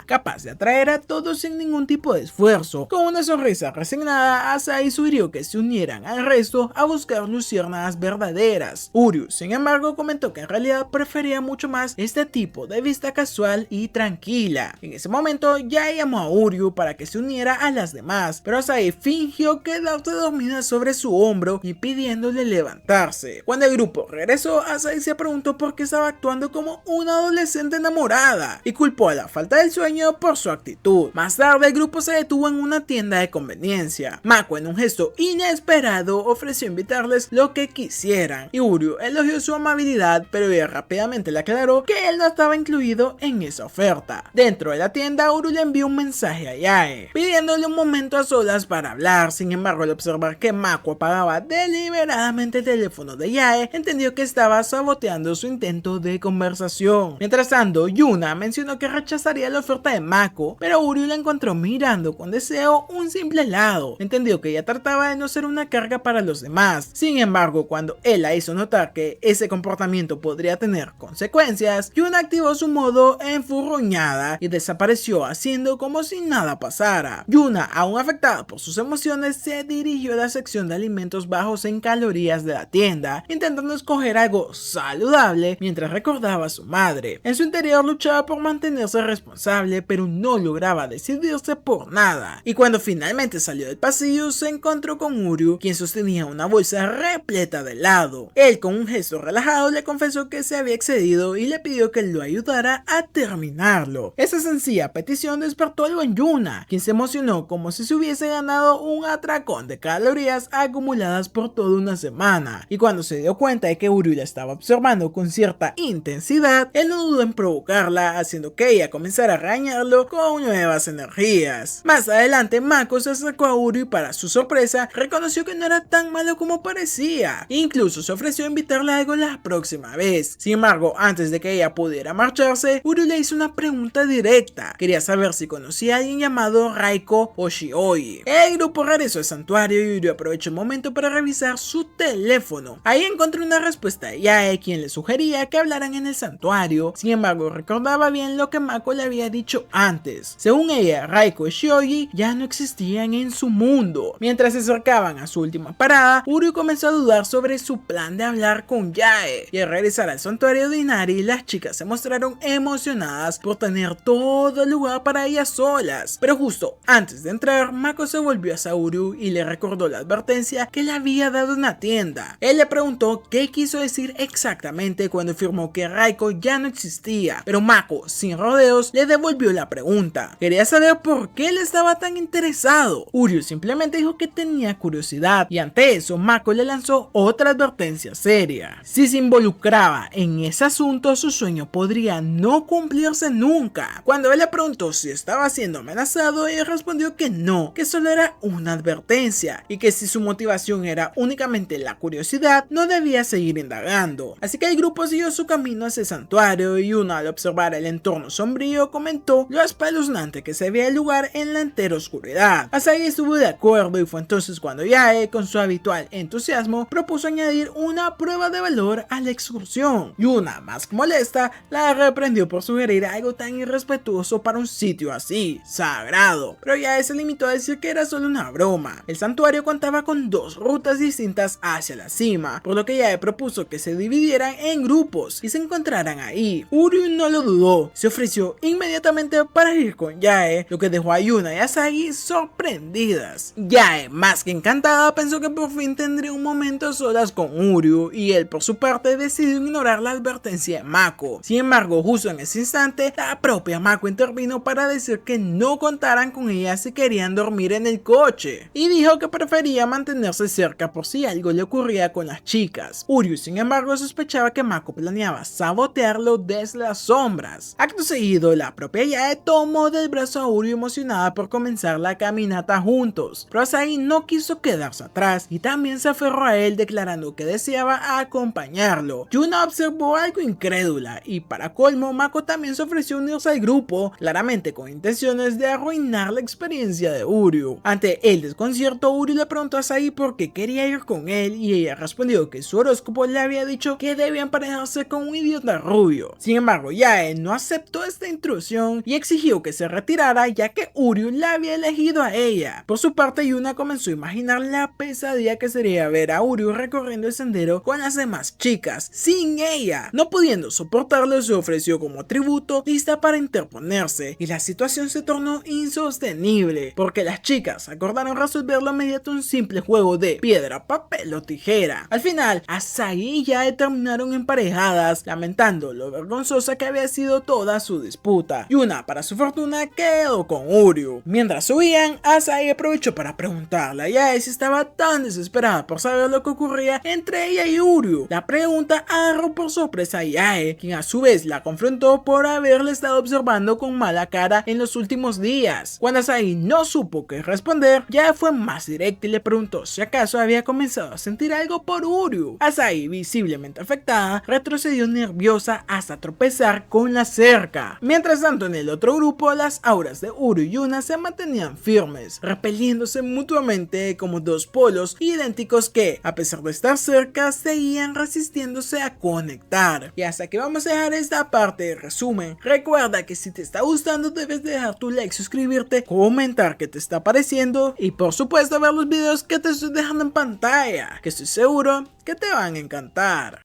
A: capaz de atraer a todos sin ningún tipo de esfuerzo. Con una sonrisa resignada, Asahi sugirió que se unieran al resto a buscar luciérnagas verdaderas. Uryu, sin embargo, comentó que en realidad prefería mucho más este tipo de vista casual y tranquila. En ese momento, Yae llamó a Uryu para que se uniera a las demás, pero Asahi fingió quedarse dormida sobre su hombro y pidiéndole levantarse. Cuando el grupo regresó, Asahi se preguntó por qué estaba actuando como una adolescente enamorada y culpó a la falta del sueño por su actitud. Más tarde, el grupo se detuvo en una tienda de conveniencia. Mako, en un gesto inesperado, ofreció invitarles lo que quisieran, y Uryu elogió su amabilidad, pero ella rápidamente le aclaró que él no estaba incluido en esa oferta. Dentro de la tienda, Uryu le envió un mensaje a Yae, pidiéndole un momento a solas para hablar. Sin embargo, al observar que Mako apagaba deliberadamente el teléfono de Yae, entendió que estaba saboteando su intento de conversación. Mientras tanto, Yuna mencionó que rechazaría la oferta de Mako, pero Uryu la encontró mirando con deseo un simple helado. Entendió que ella trataba de no ser una carga para los demás. Sin embargo, cuando él la hizo notar que ese comportamiento podría tener consecuencias, Yuna activó su modo enfurruñada y desapareció haciendo como si nada pasara. Yuna, aún afectada por sus emociones, se dirigió a la sección de alimentos alimentos bajos en calorías de la tienda, intentando escoger algo saludable mientras recordaba a su madre. En su interior luchaba por mantenerse responsable, pero no lograba decidirse por nada. Y cuando finalmente salió del pasillo, se encontró con Uryu, quien sostenía una bolsa repleta de helado. Él, con un gesto relajado, le confesó que se había excedido y le pidió que lo ayudara a terminarlo. Esa sencilla petición despertó algo en Yuna, quien se emocionó como si se hubiese ganado un atracón de calorías acumuladas por toda una semana. Y cuando se dio cuenta de que Uryu la estaba observando con cierta intensidad, él no dudó en provocarla, haciendo que ella comenzara a regañarlo con nuevas energías. Más adelante, Mako se acercó a Uryu y, para su sorpresa, reconoció que no era tan malo como parecía. Incluso se ofreció a invitarle a algo la próxima vez. Sin embargo, antes de que ella pudiera marcharse, Uryu le hizo una pregunta directa. Quería saber si conocía a alguien llamado Raiko o Shioi. El grupo regresó al santuario y Uryu aprovechó el momento para revisar su teléfono. Ahí encontró una respuesta de Yae, quien le sugería que hablaran en el santuario. Sin embargo, recordaba bien lo que Mako le había dicho antes. Según ella, Raiko y Shioi ya no existían en su mundo. Mientras se acercaban a su última parada, Uryu comenzó a dudar sobre su plan de hablar con Yae. Y al regresar al santuario de Inari, las chicas se mostraron emocionadas por tener todo el lugar para ellas solas. Pero justo antes de entrar, Mako se volvió hacia Uryu y le recordó la advertencia que le había dado en la tienda. Él le preguntó qué quiso decir exactamente cuando afirmó que Raiko ya no existía, pero Mako, sin rodeos, le devolvió la pregunta. Quería saber por qué él estaba tan interesado. Uryu simplemente dijo que tenía curiosidad, y ante eso Mako le lanzó otra advertencia seria. Si se involucraba en ese asunto, su sueño podría no cumplirse nunca. Cuando él le preguntó si estaba siendo amenazado, ella respondió que no, que solo era una advertencia, y que si su motivación era únicamente la curiosidad, no debía seguir indagando. Así que el grupo siguió su camino hacia el santuario, y uno, al observar el entorno sombrío, comentó lo espeluznante que se veía el lugar en la entera oscuridad. Asagi estuvo de acuerdo, y fue entonces cuando Yae, con su habitual entusiasmo, propuso añadir una prueba de valor a la excursión. Yuna, más molesta, la reprendió por sugerir algo tan irrespetuoso para un sitio así, sagrado, pero Yae se limitó a decir que era solo una broma. El santuario contaba con dos rutas distintas hacia la cima, por lo que Yae propuso que se dividieran en grupos y se encontraran ahí. Uryu no lo dudó, se ofreció inmediatamente para ir con Yae, lo que dejó a Yuna y Asagi sorprendidas. Yae, más que encantada, pensó que por fin tendría un momento a solas con Uryu, y él por su parte decidió ignorar la advertencia de Mako. Sin embargo, justo en ese instante, la propia Mako intervino para decir que no contaran con ella si querían dormir en el coche, y dijo que prefería mantenerse cerca por si algo le ocurría con las chicas. Uryu, sin embargo, sospechaba que Mako planeaba sabotearlo desde las sombras. Acto seguido, la propia Yae tomó del brazo a Uryu, emocionada por comenzar la caminata juntos, pero Asagi no quiso quedarse atrás y también se aferró a él, declarando que deseaba acompañarlo. Yuna observó algo incrédula, y para colmo, Mako también se ofreció a unirse al grupo, claramente con intenciones de arruinar la experiencia de Uryu. Ante el desconcierto, Uryu le preguntó a Asagi por qué quería ir con él, y ella respondió que su horóscopo le había dicho que debía emparejarse con un idiota rubio. Sin embargo, Yae no aceptó esta intrusión y exigió que se retirara, ya que Uryu la había elegido a ella. Por su parte, Yuna comenzó a imaginar la pesadilla que sería ver a Uryu recorriendo el sendero con las demás chicas, sin ella. No pudiendo soportarlo, se ofreció como tributo, lista para interponerse, y la situación se tornó insostenible, porque las chicas acordaron resolverlo mediante un simple juego de piedra, papel o tijera. Al final, Asagi y Yae terminaron emparejadas, lamentando lo vergonzosa que había sido toda su disputa. Yuna, para su fortuna, quedó con Uryu. Mientras subían, Asagi aprovechó para preguntarle a Yae si estaba tan desesperada por saber lo que ocurría entre ella y Uryu. La pregunta agarró por sorpresa a Yae, quien a su vez la confrontó por haberle estado observando con mala cara en los últimos días. Cuando Asagi no supo qué responder, Yae fue más directa y le preguntó si acaso había comenzado a sentir algo por Uryu. Asagi, visiblemente afectada, retrocedió nerviosa hasta tropezar con la cerca. Mientras tanto, en el otro grupo, las auras de Uryu y Yuna se mantenían firmes, repeliéndose mutuamente como dos polos idénticos que, a pesar de estar cerca, seguían resistiéndose a conectar. Y hasta que vamos a dejar esta parte de resumen. Recuerda que si te está gustando, debes dejar tu like, suscribirte, comentar qué te está pareciendo y por supuesto ver los videos que te estoy dejando dejando en pantalla, que estoy seguro que te van a encantar.